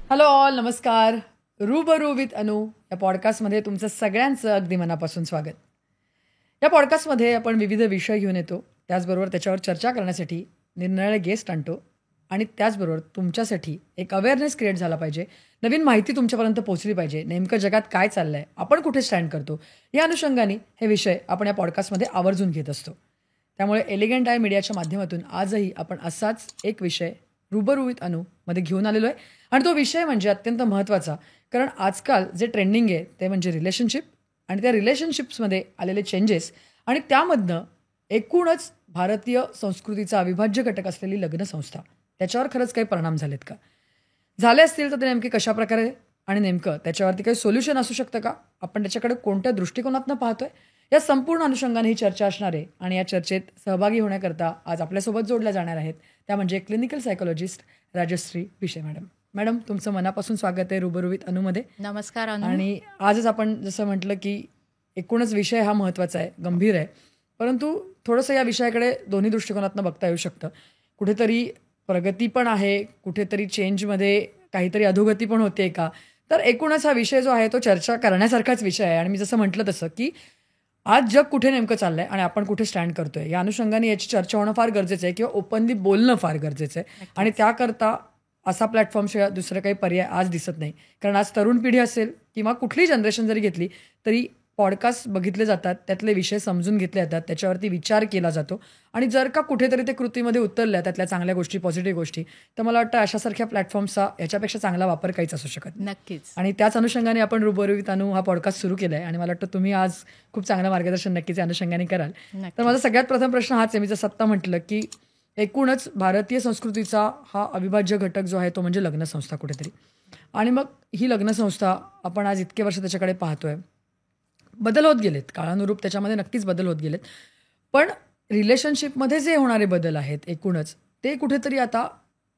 Hello all, नमस्कार. रूबरू with अनु या पॉडकास्टमध्ये तुमचं सगळ्यांचं अगदी मनापासून स्वागत. या पॉडकास्टमध्ये आपण विविध विषय घेऊन येतो, त्याचबरोबर त्याच्यावर चर्चा करण्यासाठी निरनिराळे गेस्ट आणतो आणि त्याचबरोबर तुमच्यासाठी एक अवेअरनेस क्रिएट झाला पाहिजे, नवीन माहिती तुमच्यापर्यंत पोहोचली पाहिजे, नेमकं जगात काय चाललं आहे, आपण कुठे स्टँड करतो, या अनुषंगाने हे विषय आपण या पॉडकास्टमध्ये आवर्जून घेत असतो. त्यामुळे एलिगंट आय मीडियाच्या माध्यमातून आजही आपण असाच एक विषय रूबरू विथ अनु मध्ये घेऊन आलेलो आहे. आणि तो विषय म्हणजे अत्यंत महत्त्वाचा, कारण आजकाल जे ट्रेंडिंग आहे ते म्हणजे रिलेशनशिप आणि त्या रिलेशनशिप्समध्ये आलेले चेंजेस आणि त्यामधनं एकूणच भारतीय संस्कृतीचा अविभाज्य घटक असलेली लग्नसंस्था, त्याच्यावर खरंच काही परिणाम झालेत का, झाले असतील तर ते नेमके कशाप्रकारे आणि नेमकं त्याच्यावरती काही सोल्युशन असू शकतं का, आपण त्याच्याकडे कोणत्या दृष्टिकोनातनं पाहतोय, या संपूर्ण अनुषंगाने ही चर्चा असणार आहे. आणि या चर्चेत सहभागी होण्याकरता आज आपल्यासोबत जोडल्या जाणार आहेत त्या म्हणजे clinical psychologist Rajashree Bhishe madam. Madam, तुमचं मनापासून स्वागत आहे रूबरू विथ अनुमध्ये. नमस्कार अनु. आणि आजच आपण जसं म्हटलं की एकूणच विषय हा महत्त्वाचा आहे, गंभीर आहे, परंतु थोडंसं या विषयाकडे दोन्ही दृष्टिकोनातनं बघता येऊ शकतं. कुठेतरी प्रगती पण आहे, कुठेतरी चेंजमध्ये काहीतरी अधोगती पण होते का, तर एकूणच हा विषय जो आहे तो चर्चा करण्यासारखाच विषय आहे. आणि मी जसं म्हटलं तसं की आज जग कुठे नेमकं चाललंय आणि आपण कुठे स्टँड करतोय, या अनुषंगाने याची चर्चा होणं फार गरजेचं आहे किंवा ओपनली बोलणं फार गरजेचं आहे. आणि त्याकरता असा प्लॅटफॉर्मशिवाय दुसरं काही पर्याय आज दिसत नाही. कारण आज तरुण पिढी असेल किंवा कुठलीही जनरेशन जरी घेतली तरी पॉडकास्ट बघितले जातात, त्यातले विषय समजून घेतले जातात, त्याच्यावरती विचार केला जातो. आणि जर का कुठेतरी ते कृतीमध्ये उतरल्या त्यातल्या चांगल्या गोष्टी, पॉझिटिव्ह गोष्टी, तर मला वाटतं अशासारख्या प्लॅटफॉर्मचा याच्यापेक्षा चांगला वापर काहीच असू शकत नाही. नक्कीच. आणि त्याच अनुषंगाने आपण रूबरू विथ अनु हा पॉडकास्ट सुरू केला आहे आणि मला वाटतं तुम्ही आज खूप चांगलं मार्गदर्शन नक्कीच या अनुषंगाने कराल. तर माझा सगळ्यात प्रथम प्रश्न हाच आहे, मी जर सत्ता म्हटलं की एकूणच भारतीय संस्कृतीचा हा अविभाज्य घटक जो आहे तो म्हणजे लग्नसंस्था कुठेतरी. आणि मग ही लग्नसंस्था आपण आज इतके वर्ष त्याच्याकडे पाहतोय, बदल होत गेलेत, काळानुरूप त्याच्यामध्ये नक्कीच बदल होत गेलेत, पण रिलेशनशिपमध्ये जे होणारे बदल आहेत एकूणच ते कुठेतरी आता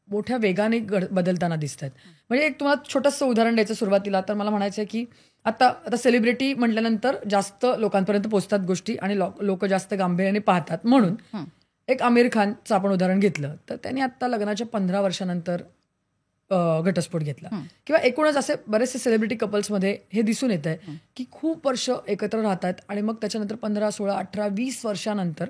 मोठ्या वेगाने बदलताना दिसत आहेत. म्हणजे एक तुम्हाला छोटंसं उदाहरण द्यायचं सुरुवातीला, तर मला म्हणायचं आहे की आता सेलिब्रिटी म्हटल्यानंतर जास्त लोकांपर्यंत पोहोचतात गोष्टी आणि लोक जास्त गांभीर्याने पाहतात. म्हणून एक आमिर खानचं आपण उदाहरण घेतलं तर त्यांनी आता लग्नाच्या 15 वर्षानंतर घटस्फोट घेतला. किंवा एकूणच असे बरेचसे सेलिब्रिटी कपल्समध्ये हे दिसून येत आहे की खूप वर्ष एकत्र राहतात आणि मग त्याच्यानंतर 15, 16, 18, 20 वर्षानंतर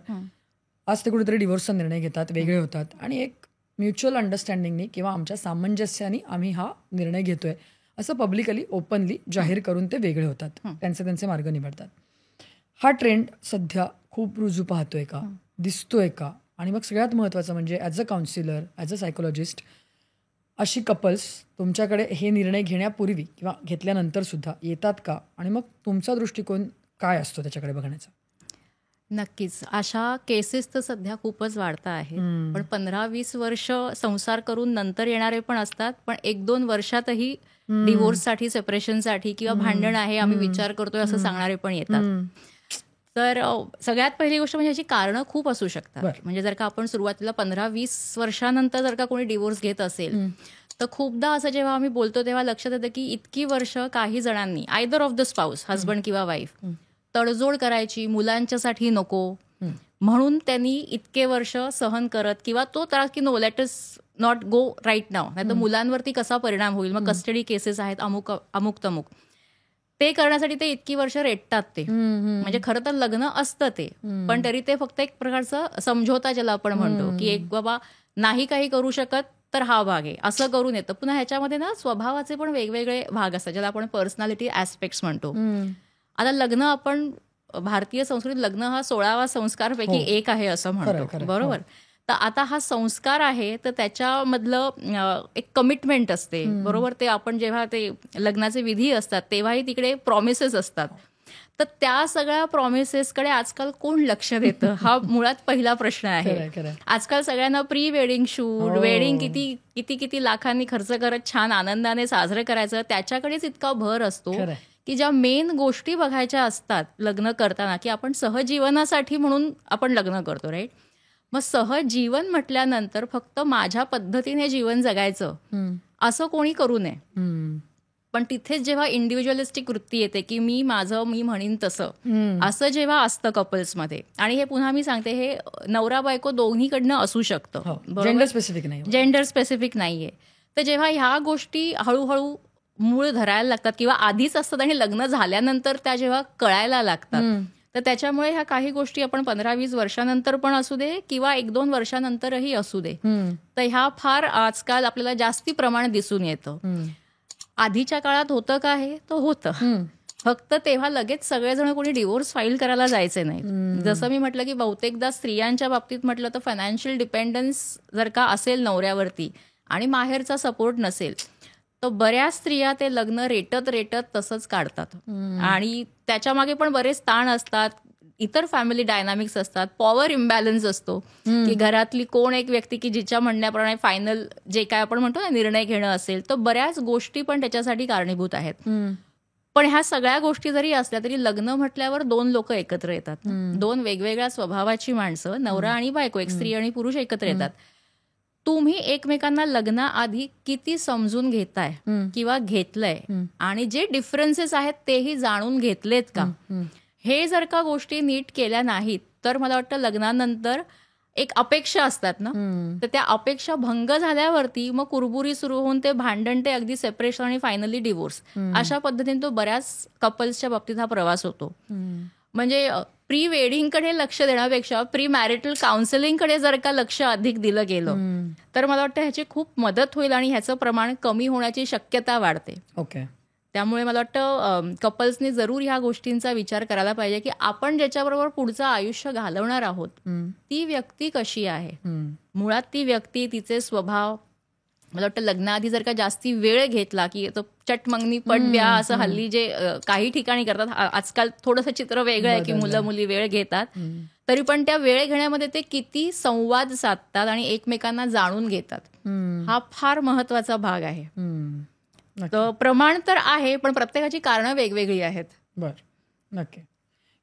आज ते कुठेतरी डिव्होर्सचा निर्णय घेतात, वेगळे होतात आणि एक म्युच्युअल अंडरस्टँडिंगनी किंवा आमच्या सामंजस्याने आम्ही हा निर्णय घेतोय असं पब्लिकली ओपनली जाहीर करून ते वेगळे होतात, त्यांचे मार्ग निवडतात. हा ट्रेंड सध्या खूप रुजू पाहतोय का, दिसतोय का? आणि मग सगळ्यात महत्त्वाचं म्हणजे as a counsellor, as a psychologist अशी कपल्स तुमच्याकडे हे निर्णय घेण्यापूर्वी किंवा घेतल्यानंतर सुद्धा येतात का, आणि मग तुमचा दृष्टिकोन काय असतो त्याच्याकडे बघण्याचा? नक्कीच. अशा केसेस तर सध्या खूपच वाढता आहेत. पण 15-20 वर्ष संसार करून नंतर येणारे पण असतात, पण 1-2 वर्षातही डिवोर्ससाठी, सेपरेशनसाठी किंवा भांडण आहे आम्ही विचार करतोय असं सांगणारे पण येतात. तर सगळ्यात पहिली गोष्ट म्हणजे याची कारणं खूप असू शकतात. म्हणजे जर का आपण सुरुवातीला 15-20 वर्षानंतर जर का कोणी डिवोर्स घेत असेल तर खूपदा असं जेव्हा आम्ही बोलतो तेव्हा लक्षात येतं की इतकी वर्ष काही जणांनी either of the spouse, husband किंवा वाईफ, तडजोड करायची, मुलांच्यासाठी नको म्हणून त्यांनी इतके वर्ष सहन करत किंवा तो त्रास की no let us not go right now, नाही तर मुलांवरती कसा परिणाम होईल, मग कस्टडी केसेस आहेत, अमुक तमुक, ते करण्यासाठी ते इतकी वर्ष रेटतात. ते म्हणजे खरं तर लग्न असतं ते, पण तरी ते फक्त एक प्रकारचं समझोता ज्याला आपण म्हणतो की एक बाबा नाही काही करू शकत तर हा भाग आहे असं करून येतं. पुन्हा ह्याच्यामध्ये ना स्वभावाचे पण वेगवेगळे भाग असतात ज्याला आपण पर्सनॅलिटी ऍस्पेक्ट्स म्हणतो. आता लग्न, आपण भारतीय संस्कृतीत लग्न हा 16वा संस्कारपैकी एक आहे असं म्हणतो, बरोबर? तर आता हा संस्कार आहे तर त्याच्यामधलं एक कमिटमेंट असते, बरोबर? ते आपण जेव्हा ते लग्नाचे विधी असतात तेव्हाही तिकडे प्रॉमिसेस असतात. तर त्या सगळ्या प्रॉमिसेसकडे आजकाल कोण लक्ष देतं हा मुळात पहिला प्रश्न आहे. आजकाल सगळ्यांना प्री वेडिंग शूट, वेडिंग किती लाखांनी खर्च करत छान आनंदाने साजरं करायचं, त्याच्याकडेच इतका भर असतो की ज्या मेन गोष्टी बघायच्या असतात लग्न करताना, की आपण सहजीवनासाठी म्हणून आपण लग्न करतो, राईट? मग सहजीवन म्हटल्यानंतर फक्त माझ्या पद्धतीने जीवन जगायचं असं कोणी करू नये. पण तिथेच जेव्हा इंडिव्हिज्युअलिस्टिक वृत्ती येते की मी म्हणीन तसं, असं जेव्हा असतं कपल्समध्ये, आणि हे पुन्हा मी सांगते हे नवरा बायको दोन्हीकडनं असू शकतं, जेंडर स्पेसिफिक नाही, जेंडर स्पेसिफिक नाहीये. तर जेव्हा ह्या गोष्टी हळूहळू मूळ धरायला लागतात किंवा आधीच असतात आणि लग्न झाल्यानंतर त्या जेव्हा कळायला लागतात, तर त्याच्यामुळे ह्या काही गोष्टी आपण 15-20 वर्षानंतर पण असू दे किंवा 1-2 वर्षानंतरही असू दे, तर ह्या फार आजकाल आपल्याला जास्ती प्रमाण दिसून येतं. आधीच्या काळात होतं का हे? तर होतं. फक्त तेव्हा लगेच सगळेजण कोणी डिवोर्स फाईल करायला जायचे नाही. जसं मी म्हटलं की बहुतेकदा स्त्रियांच्या बाबतीत म्हटलं तर फायनान्शियल डिपेंडन्स जर का असेल नवऱ्यावरती आणि माहेरचा सपोर्ट नसेल, तर बऱ्याच स्त्रिया ते लग्न रेटत तसंच काढतात. आणि त्याच्या मागे पण बरेच ताण असतात, इतर फॅमिली डायनामिक्स असतात, पॉवर इम्बॅलन्स असतो की घरातली कोण एक व्यक्ती की जिच्या म्हणण्याप्रमाणे फायनल जे काय आपण म्हणतो ना निर्णय घेणं असेल, तर बऱ्याच गोष्टी पण त्याच्यासाठी कारणीभूत आहेत. पण ह्या सगळ्या गोष्टी जरी असल्या तरी लग्न म्हटल्यावर 2 लोक एकत्र येतात, 2 वेगवेगळ्या स्वभावाची माणसं, नवरा आणि बायको, एक स्त्री आणि पुरुष एकत्र येतात. तुम्ही एकमेकांना लग्नाआधी किती समजून घेताय किंवा घेतलंय आणि जे डिफरन्सेस आहेत तेही जाणून घेतलेत का, हे जर का गोष्टी नीट केल्या नाहीत तर मला वाटतं लग्नानंतर एक अपेक्षा असतात ना, तर त्या अपेक्षा भंग झाल्यावरती मग कुरबुरी सुरू होऊन ते भांडण, ते अगदी सेपरेशन आणि फायनली डिवोर्स, अशा पद्धतीने तो बऱ्याच कपल्सच्या बाबतीत हा प्रवास होतो. म्हणजे प्री वेडिंगकडे लक्ष देण्यापेक्षा प्री मॅरिटल काउन्सिलिंगकडे जर का लक्ष अधिक दिलं गेलं तर मला वाटतं ह्याची खूप मदत होईल आणि ह्याचं प्रमाण कमी होण्याची शक्यता वाढते. ओके. त्यामुळे मला वाटतं कपल्सनी जरूर ह्या गोष्टींचा विचार करायला पाहिजे की आपण ज्याच्याबरोबर पुढचं आयुष्य घालवणार आहोत ती व्यक्ती कशी आहे. मुळात ती व्यक्ती, तिचे स्वभाव, मला वाटतं लग्नाआधी जर का जास्ती वेळ घेतला की चटमंगनी पटब्या असं हल्ली जे काही ठिकाणी करतात, आजकाल थोडंसं चित्र वेगळं आहे की मुलं मुली वेळ घेतात, तरी पण त्या वेळ घेण्यामध्ये ते किती संवाद साधतात आणि एकमेकांना जाणून घेतात, हा फार महत्वाचा भाग आहे. तर प्रमाण तर आहे पण प्रत्येकाची कारणं वेगवेगळी आहेत. बरं, नक्की.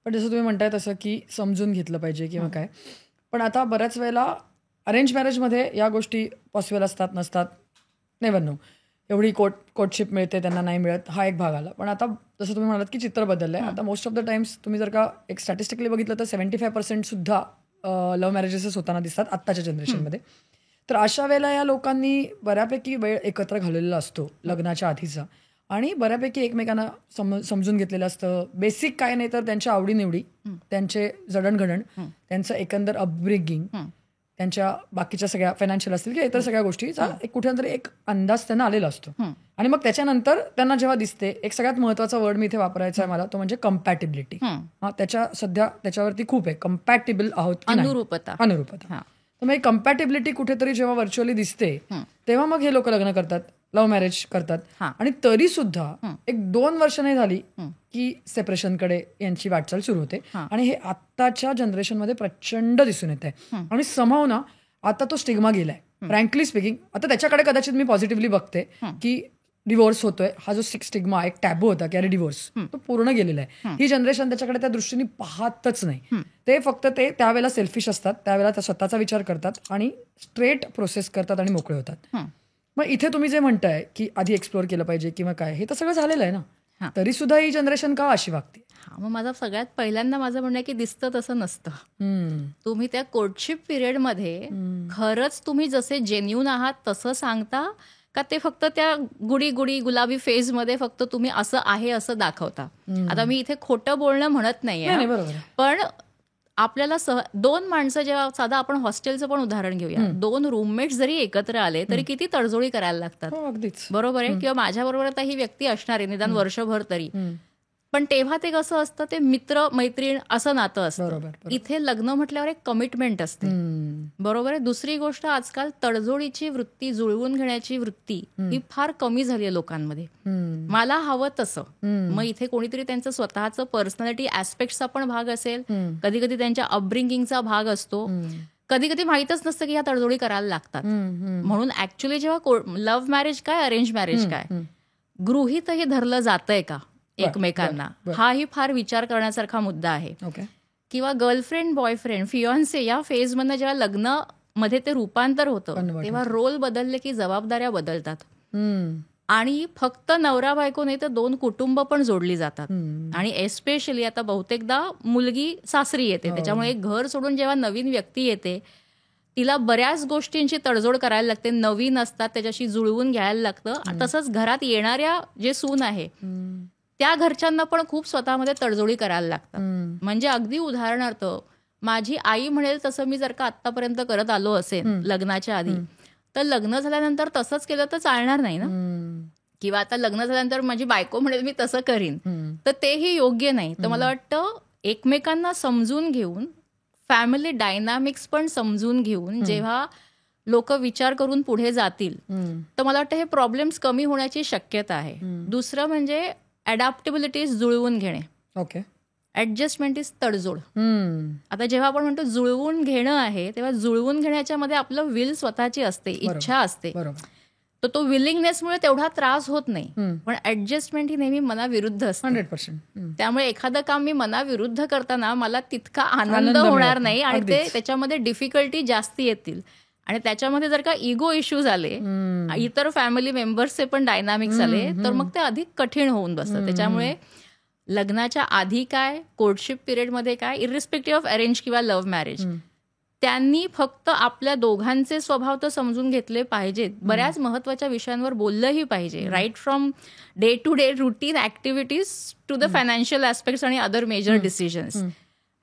पण जसं तुम्ही म्हणताय तसं की समजून घेतलं पाहिजे किंवा काय, पण आता बऱ्याच वेळेला अरेंज मॅरेजमध्ये या गोष्टी पॉसिबल असतात नसतात, नेव्हर नो. एवढी कोर्टशिप मिळते, त्यांना नाही मिळत, हा एक भाग आला. पण आता जसं तुम्ही म्हणालात की चित्र बदललंय. आता मोस्ट ऑफ द टाइम्स तुम्ही जर का एक स्टॅटिस्टिकली बघितलं तर 75% सुद्धा लव्ह मॅरेजेस होताना दिसतात आत्ताच्या जनरेशनमध्ये. तर अशा वेळेला या लोकांनी बऱ्यापैकी वेळ एकत्र घालवलेला असतो लग्नाच्या आधीचा आणि बऱ्यापैकी एकमेकांना समजून घेतलेलं असतं. बेसिक काय नाही तर त्यांच्या आवडीनिवडी, त्यांचे जडणघडण, त्यांचं एकंदर अपब्रिंगिंग, त्यांच्या बाकीच्या सगळ्या फायनान्शियल असतील किंवा इतर सगळ्या गोष्टीचा एक कुठेतरी एक अंदाज त्यांना आलेला असतो. आणि मग त्याच्यानंतर त्यांना जेव्हा दिसते, एक सगळ्यात महत्वाचा वर्ड मी इथे वापरायचा आहे मला, तो म्हणजे कम्पॅटिबिलिटी. सध्या त्याच्यावरती खूप आहे, कम्पॅटिबल आहोत, अनुरूपता. तर मग कम्पॅटिबिलिटी कुठेतरी जेव्हा व्हर्च्युअली दिसते तेव्हा मग हे लोक लग्न करतात, लव्ह मॅरेज करतात. आणि तरी सुद्धा 1-2 वर्ष नाही झाली की सेपरेशनकडे यांची वाटचाल सुरू होते. आणि हे आत्ताच्या जनरेशनमध्ये प्रचंड दिसून येत आहे. आणि समहाव ना आता तो स्टिग्मा गेलाय, फ्रँकली स्पीकिंग. आता त्याच्याकडे कदाचित मी पॉझिटिव्हली बघते की डिवोर्स होतोय, हा जो स्टिग्मा एक टॅबू होता की अरे डिवोर्स, तो पूर्ण गेलेला आहे. ही जनरेशन त्याच्याकडे त्या दृष्टीने पाहतच नाही. ते फक्त ते त्यावेळेला सेल्फिश असतात, त्यावेळेला त्या स्वतःचा विचार करतात आणि स्ट्रेट प्रोसेस करतात आणि मोकळे होतात. मग इथे तुम्ही जे म्हणताय की आधी एक्सप्लोर केलं पाहिजे किंवा काय, हे तर सगळं झालेलं आहे ना, तरी सुद्धा ही जनरेशन का अशी वागते? मग माझा सगळ्यात पहिल्यांदा माझं म्हणणं आहे की दिसतं तसं नसतं. तुम्ही त्या कोर्टशिप पिरियडमध्ये खरंच तुम्ही जसे जेन्युन आहात तसं सांगता का ते फक्त त्या गुडी गुलाबी फेजमध्ये फक्त तुम्ही असं आहे असं दाखवता? आता मी इथे खोटं बोलणं म्हणत नाहीये, पण आपल्याला 2 माणसं जेव्हा, साधा आपण हॉस्टेलचं पण उदाहरण घेऊया, 2 रूममेट जरी एकत्र आले तरी किती तडजोडी करायला लागतात, बरोबर आहे? किंवा माझ्याबरोबर आता ही व्यक्ती असणार आहे निदान वर्षभर तरी, पण तेव्हा ते कसं असतं, ते मित्र मैत्रीण असं नातं असतं. इथे लग्न म्हटल्यावर एक कमिटमेंट असते, बरोबर आहे? दुसरी गोष्ट, आजकाल तडजोडीची वृत्ती, जुळवून घेण्याची वृत्ती ही फार कमी झाली आहे लोकांमध्ये. मला हवं तसं. मग इथे कोणीतरी त्यांचं स्वतःचं पर्सनॅलिटी ऍस्पेक्टचा पण भाग असेल, कधी कधी त्यांच्या अपब्रिंगिंगचा भाग असतो, कधी कधी माहीतच नसतं की ह्या तडजोडी करायला लागतात. म्हणून ऍक्च्युली जेव्हा लव्ह मॅरेज काय, अरेंज मॅरेज काय, गृहीतही धरलं जातंय का एकमेकांना, हाही फार विचार करण्यासारखा मुद्दा आहे. किंवा गर्लफ्रेंड, बॉयफ्रेंड, फियॉन्से या फेजमधनं जेव्हा लग्न मध्ये ते रूपांतर होतं तेव्हा रोल बदलले की जबाबदाऱ्या बदलतात. आणि फक्त नवरा बायको नाही तर 2 कुटुंब पण जोडली जातात. आणि एस्पेशली आता बहुतेकदा मुलगी सासरी येते, त्याच्यामुळे घर सोडून जेव्हा नवीन व्यक्ती येते तिला बऱ्याच गोष्टींची तडजोड करायला लागते, नवीन असतात त्याच्याशी जुळवून घ्यायला लागतं. तसंच घरात येणाऱ्या जे सून आहे त्या घरच्यांना पण खूप स्वतःमध्ये तडजोडी करायला लागतात. म्हणजे अगदी उदाहरणार्थ माझी आई म्हणेल तसं मी जर का आतापर्यंत करत आलो असेल लग्नाच्या आधी, तर लग्न झाल्यानंतर तसंच केलं तर चालणार नाही ना. किंवा आता लग्न झाल्यानंतर माझी बायको म्हणेल मी तसं करीन, तर तेही योग्य नाही. तर मला वाटतं एकमेकांना समजून घेऊन, फॅमिली डायनामिक्स पण समजून घेऊन जेव्हा लोक विचार करून पुढे जातील तर मला वाटतं हे प्रॉब्लेम्स कमी होण्याची शक्यता आहे. दुसरं म्हणजे अडॅप्टेबिलिटी जुळवून घेणे. ओके. ऍडजस्टमेंट इज तडजोड. आता जेव्हा आपण म्हणतो जुळवून घेणं आहे, तेव्हा जुळवून घेण्याच्या मध्ये आपलं विल स्वतःची असते, इच्छा असते. तर तो विलिंगनेसमुळे तेवढा त्रास होत नाही. पण ऍडजस्टमेंट ही नेहमी मनाविरुद्ध असते. 100%. त्यामुळे एखादं काम मी मनाविरुद्ध करताना मला तितका आनंद होणार नाही आणि ते त्याच्यामध्ये डिफिकल्टी जास्ती येतील. आणि त्याच्यामध्ये जर का इगो इश्यूज आले, इतर फॅमिली मेंबर्सचे पण डायनामिक्स आले, तर मग ते अधिक कठीण होऊन बसतं. त्याच्यामुळे लग्नाच्या आधी काय, कोर्टशिप पिरियडमध्ये काय, इरिस्पेक्टिव्ह ऑफ अरेंज किंवा लव्ह मॅरेज, त्यांनी फक्त आपल्या दोघांचे स्वभाव तर समजून घेतले पाहिजेत. बऱ्याच महत्वाच्या विषयांवर बोललंही पाहिजे. Right from day to day routine activities to the financial aspects आणि अदर मेजर डिसिजन्स.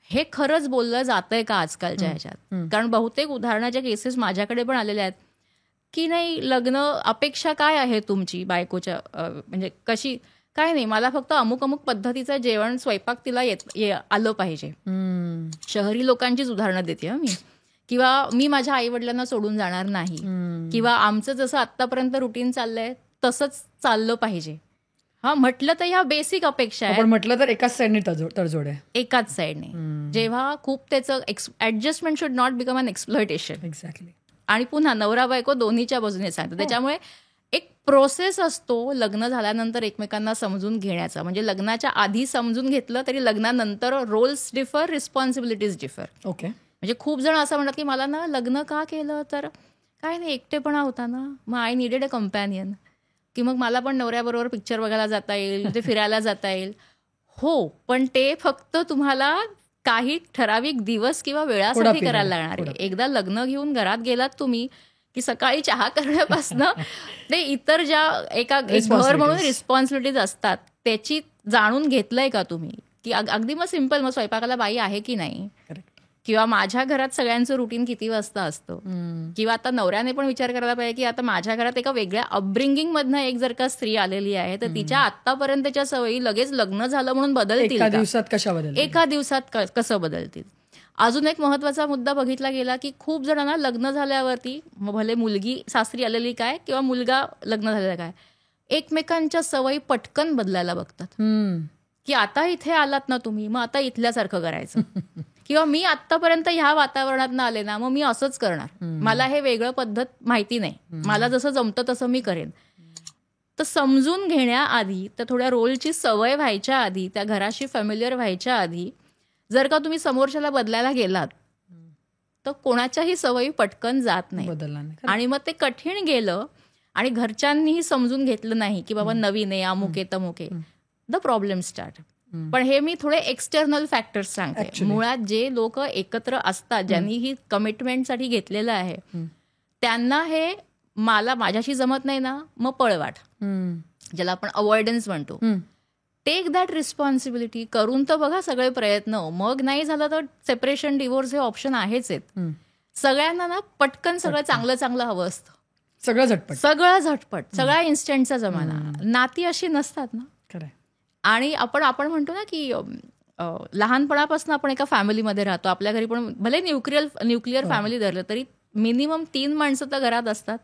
हे खरंच बोललं जातंय का आजकालच्या ह्याच्यात? कारण बहुतेक उदाहरणाच्या केसेस माझ्याकडे पण आलेल्या आहेत की नाही, लग्न अपेक्षा काय आहे तुमची बायकोच्या, म्हणजे कशी काय नाही, मला फक्त अमुक अमुक पद्धतीचं जेवण स्वयंपाक तिला आलं पाहिजे. शहरी लोकांचीच उदाहरणं देते मी. किंवा मी माझ्या आई वडिलांना सोडून जाणार नाही, किंवा आमचं जसं आतापर्यंत रुटीन चाललंय तसंच चाललं पाहिजे. हा म्हटलं तर ह्या बेसिक अपेक्षा आहे. म्हटलं तर एकाच साईडने तडजोड आहे, एकाच साईडने. जेव्हा खूप त्याचं adjustment should not become an exploitation. Exactly. आणि पुन्हा नवरा बायको दोन्हीच्या बाजूने सांगतो. त्याच्यामुळे एक प्रोसेस असतो लग्न झाल्यानंतर एकमेकांना समजून घेण्याचा. म्हणजे लग्नाच्या आधी समजून घेतलं तरी लग्नानंतर roles differ, responsibilities differ. Okay. म्हणजे खूप जण असं म्हणतात की मला ना लग्न का केलं, तर काय नाही एकटेपणा होता ना, मग आय नीडेड अ कंपॅनियन, की मग मला पण नवऱ्याबरोबर पिक्चर बघायला जाता येईल, ते फिरायला जाता येईल. हो, पण ते फक्त तुम्हाला काही ठराविक दिवस किंवा वेळासाठी करायला लागणार आहे. एकदा लग्न घेऊन घरात गेलात तुम्ही की सकाळी चहा करण्यापासून ते इतर ज्या एक घर म्हणून रिस्पॉन्सिबिलिटीज असतात त्याची जाणून घेतलंय का तुम्ही? की अगदी मग सिम्पल, मग स्वयंपाकाला बाई आहे की नाही, किंवा माझ्या घरात सगळ्यांचं रुटीन किती वाजता असतं, किंवा आता नवऱ्याने पण विचार करायला पाहिजे की आता माझ्या घरात एका वेगळ्या अपब्रिंगिंग मधनं एक जर का स्त्री आलेली आहे तर तिच्या आतापर्यंतच्या सवयी लगेच लग्न झालं म्हणून बदलतील, एका दिवसात कसं बदलतील? अजून एक महत्वाचा मुद्दा बघितला गेला की खूप जणांना लग्न झाल्यावरती, भले मुलगी सासरी आलेली काय किंवा मुलगा लग्न झालेला काय, एकमेकांच्या सवयी पटकन बदलायला बघतात. की आता इथे आलात ना तुम्ही, मग आता इथल्यासारखं करायचं. किंवा मी आतापर्यंत ह्या वातावरणात आले ना, मग मी असंच करणार, मला हे वेगळं पद्धत माहिती नाही, मला जसं जमतं तसं मी करेन. तर समजून घेण्याआधी, तर थोड्या रोलची सवय व्हायच्या आधी, त्या घराशी फॅमिलियर व्हायच्या आधी जर का तुम्ही समोरच्याला बदलायला गेलात तर कोणाच्याही सवयी पटकन जात नाही. आणि मग ते कठीण गेलं आणि घरच्यांनीही समजून घेतलं नाही की बाबा नवीन आहे, अमुक आहे तमुक आहे, द प्रॉब्लेम स्टार्ट. पण हे मी थोडे एक्सटर्नल फॅक्टर्स सांगते. मुळात जे लोक एकत्र असतात, ज्यांनी ही कमिटमेंटसाठी घेतलेलं आहे, त्यांना हे मला माझ्याशी जमत नाही ना, मग पळवाट, ज्याला आपण अवॉइडन्स म्हणतो, टेक दॅट रिस्पॉन्सिबिलिटी, करून तर बघा सगळे प्रयत्न, मग नाही झालं तर सेपरेशन, डिवोर्स हे ऑप्शन आहेच आहेत. सगळ्यांना ना पटकन सगळं चांगलं चांगलं हवं असतं, सगळं झटपट, सगळा इन्स्टंटचा जमाना. नाती अशी नसतात ना. आणि आपण म्हणतो ना की लहानपणापासून आपण एका फॅमिलीमध्ये राहतो, आपल्या घरी पण भले न्यूक्लिअर फॅमिली धरलं तरी मिनिमम 3 माणसं तर घरात असतात.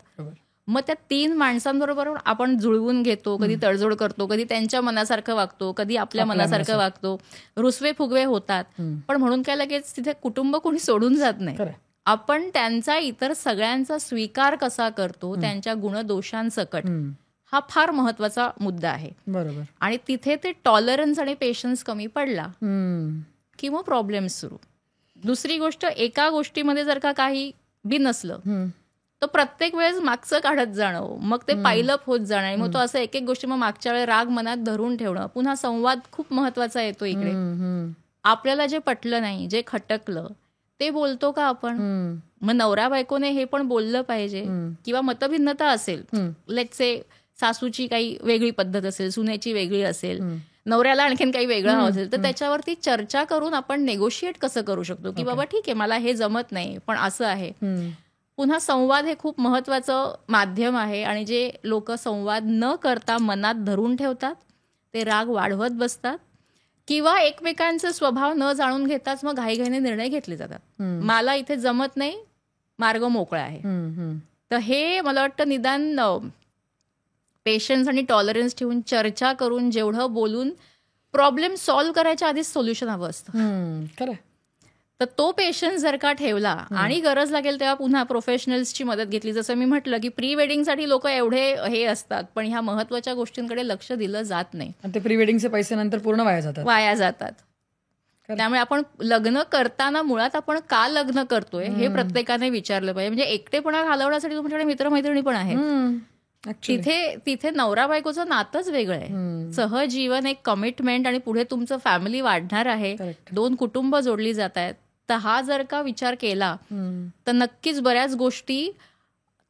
मग त्या 3 माणसांबरोबर आपण जुळवून घेतो, कधी तडजोड करतो, कधी त्यांच्या मनासारखं वागतो, कधी आपल्या मनासारखं वागतो, रुसवे फुगवे होतात. पण म्हणून काय लगेच तिथे कुटुंब कोणी सोडून जात नाही. आपण त्यांचा, इतर सगळ्यांचा स्वीकार कसा करतो, त्यांच्या गुणदोषांसकट, हा फार महत्वाचा मुद्दा आहे. बरोबर. आणि तिथे ते टॉलरन्स आणि पेशन्स कमी पडला की मग प्रॉब्लेम्स सुरू. दुसरी गोष्ट, एका गोष्टीमध्ये जर का काही बी नसलं तर प्रत्येक वेळेस मागचं काढत जाणं, मग ते पायलअप होत जाणं, मग तो असं एक एक गोष्टी मग मागच्या वेळेस राग मनात धरून ठेवणं. पुन्हा संवाद खूप महत्वाचा येतो इकडे. आपल्याला जे पटलं नाही, जे खटकलं, ते बोलतो का आपण? मग नवरा बायकोने हे पण बोललं पाहिजे. किंवा मतभिन्नता असेल, लेट्स से सासूची काही वेगळी पद्धत असेल, सुनेची वेगळी असेल, नवऱ्याला आणखीन काही वेगळं हवं असेल, तर त्याच्यावरती चर्चा करून आपण नेगोशिएट कसं करू शकतो की बाबा ठीक आहे, मला हे जमत नाही पण असं आहे. पुन्हा संवाद हे खूप महत्वाचं माध्यम आहे आणि जे लोक संवाद न करता मनात धरून ठेवतात ते राग वाढवत बसतात किंवा एकमेकांचे स्वभाव न जाणून घेताच मग घाईघाईने निर्णय घेतले जातात. मला इथे जमत नाही, मार्ग मोकळा आहे. तर हे मला वाटतं निदान पेशन्स आणि टॉलरन्स ठेवून चर्चा करून जेवढं बोलून प्रॉब्लेम सॉल्व्ह करायच्या आधीच सोल्युशन हवं असतं. खरं. तर तो पेशन्स जर का ठेवला आणि गरज लागेल तेव्हा पुन्हा प्रोफेशनल्सची मदत घेतली, जसं मी म्हटलं की प्री वेडिंगसाठी लोक एवढे हे असतात पण ह्या महत्वाच्या गोष्टींकडे लक्ष दिलं जात नाही. ते प्री वेडिंगचे पैसे नंतर पूर्ण वाया जातात. त्यामुळे आपण लग्न करताना मुळात आपण का लग्न करतोय हे प्रत्येकाने विचारलं पाहिजे. म्हणजे एकटेपणा घालवण्यासाठी तुमच्याकडे मित्रमैत्रिणी पण आहेत. तिथे नवरा बायकोचं नातंच वेगळं आहे. सहजीवन, एक कमिटमेंट आणि पुढे तुमचं फॅमिली वाढणार आहे, 2 कुटुंब जोडली जात आहेत. तर हा जर का विचार केला तर नक्कीच बऱ्याच गोष्टी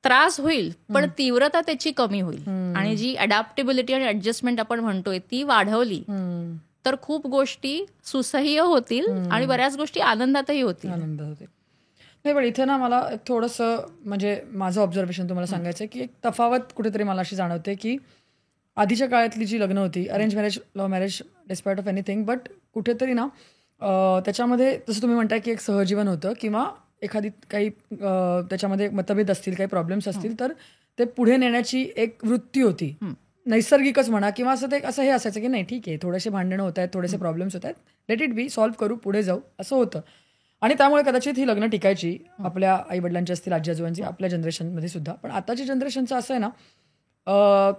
त्रास होईल पण तीव्रता त्याची कमी होईल. आणि जी अडॅप्टेबिलिटी आणि ऍडजस्टमेंट आपण म्हणतोय ती वाढवली तर खूप गोष्टी सुसह्य होतील आणि बऱ्याच गोष्टी आनंदातही होतील. नाही, पण इथे ना मला थोडंसं म्हणजे माझं ऑब्झर्वेशन तुम्हाला सांगायचं आहे की एक तफावत कुठेतरी मला अशी जाणवते की आधीच्या काळातली जी लग्न होती, arrange marriage, love marriage, despite of anything, but कुठेतरी ना त्याच्यामध्ये जसं तुम्ही म्हणताय की एक सहजीवन होतं किंवा एखादी काही त्याच्यामध्ये मतभेद असतील, काही प्रॉब्लेम्स असतील तर ते पुढे नेण्याची एक वृत्ती होती, नैसर्गिकच म्हणा किंवा असं हे असायचं की नाही ठीक आहे, थोडेसे भांडणं होत आहेत, थोडेसे प्रॉब्लेम्स होत आहेत, लेट इट बी, सॉल्व्ह करू, पुढे जाऊ, असं होतं. आणि त्यामुळे कदाचित ही लग्न टिकायची आपल्या आईवडिलांची असतील, आजी आजोबांची, आपल्या जनरेशनमध्ये सुद्धा. पण आताच्या जनरेशनचं असं आहे ना,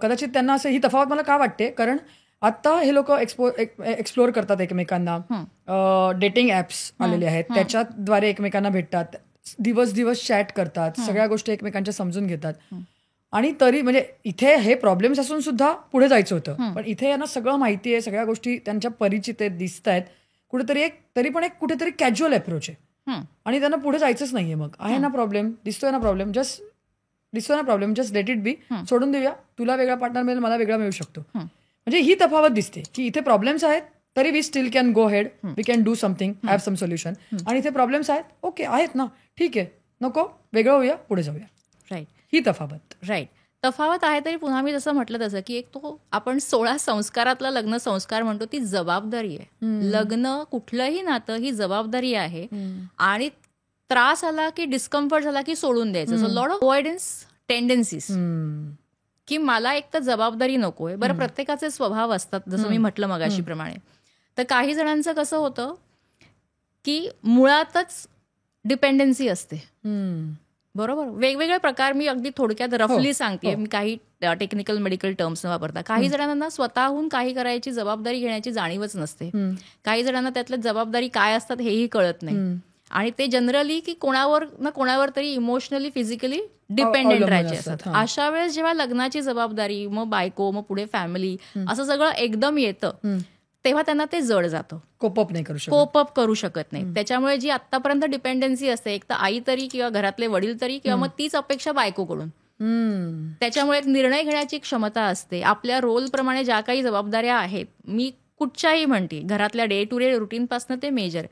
कदाचित त्यांना असं ही तफावत मला का वाटते, कारण आता हे लोक एक्सप्लोर करतात एकमेकांना, डेटिंग ॲप्स आलेले आहेत, त्याच्याद्वारे एकमेकांना भेटतात, दिवस चॅट करतात, सगळ्या गोष्टी एकमेकांच्या समजून घेतात. आणि तरी म्हणजे इथे हे प्रॉब्लेम्स असून सुद्धा पुढे जायचं होतं, पण इथे यांना सगळं माहिती आहे, सगळ्या गोष्टी त्यांच्या परिचित आहेत, दिसत आहेत, कुठेतरी तरी पण एक कुठेतरी कॅज्युअल अप्रोच आहे आणि त्यांना पुढे जायचंच नाहीये. मग आहे ना प्रॉब्लेम, दिसतोय ना problem, just let it be, सोडून देऊया, तुला वेगळा पार्टनर मिळेल, मला वेगळा मिळू शकतो. म्हणजे ही तफावत दिसते की इथे प्रॉब्लेम्स आहेत तरी we still can go ahead, we can do something, have some solution. आणि इथे प्रॉब्लेम्स आहेत, ओके आहेत ना, ठीक आहे, नको, वेगळं होऊया, पुढे जाऊया. राईट, ही तफावत. राईट, तफावत आहे. तरी पुन्हा मी जसं म्हटलं तसं की एक तो आपण 16 संस्कारातला लग्न संस्कार म्हणतो, ती जबाबदारी आहे. लग्न कुठलंही नातं ही जबाबदारी आहे आणि त्रास आला की डिस्कम्फर्ट झाला की सोडून द्यायचं. So lot of avoidance tendencies की मला एक तर जबाबदारी नकोय. बरं, प्रत्येकाचे स्वभाव असतात जसं मी म्हटलं मगाशी प्रमाणे. तर काही जणांचं कसं होतं की मुळातच डिपेंडन्सी असते. बरोबर, वेगवेगळे प्रकार मी अगदी थोडक्यात रफली सांगते, मी काही टेक्निकल मेडिकल टर्म्स न वापरता. काही जणांना स्वतःहून काही करायची जबाबदारी घेण्याची जाणीवच नसते. काही जणांना त्यातल्या जबाबदारी काय असतात हेही कळत नाही आणि ते जनरली की कोणावर तरी इमोशनली, फिजिकली डिपेंडेंट राहायचे असतात. अशा वेळेस जेव्हा लग्नाची जबाबदारी, मग बायको, मग पुढे फॅमिली, असं सगळं एकदम येतं तेव्हा त्यांना ते जड जातं, कोपअप करू शकत नाही. त्याच्यामुळे जी आतापर्यंत डिपेंडन्सी असते, एक तर आई तरी किंवा घरातले वडील तरी किंवा मग तीच अपेक्षा बायकोकडून, त्याच्यामुळे एक निर्णय घेण्याची क्षमता असते. आपल्या रोलप्रमाणे ज्या काही जबाबदाऱ्या आहेत, मी कुठच्याही म्हणते, घरातल्या डे टू डे रुटीन पासून ते मेजर,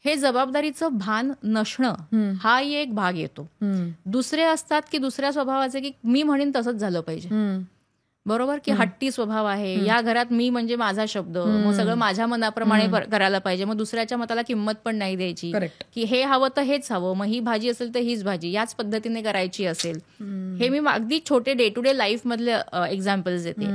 हे जबाबदारीचं भान नसणं हाही एक भाग येतो. दुसरे असतात की दुसऱ्या स्वभावाचे की मी म्हणेन तसंच झालं पाहिजे, बरोबर, की हट्टी स्वभाव आहे, या घरात मी म्हणजे माझा शब्द, मग सगळं माझ्या मनाप्रमाणे करायला पाहिजे, मग दुसऱ्याच्या मताला किंमत पण नाही द्यायची, की हे हवं तर हेच हवं, मग ही भाजी असेल तर हीच भाजी, याच पद्धतीने करायची असेल. हे मी अगदी छोटे डे टू डे लाईफ मधले एक्झाम्पल्स देते.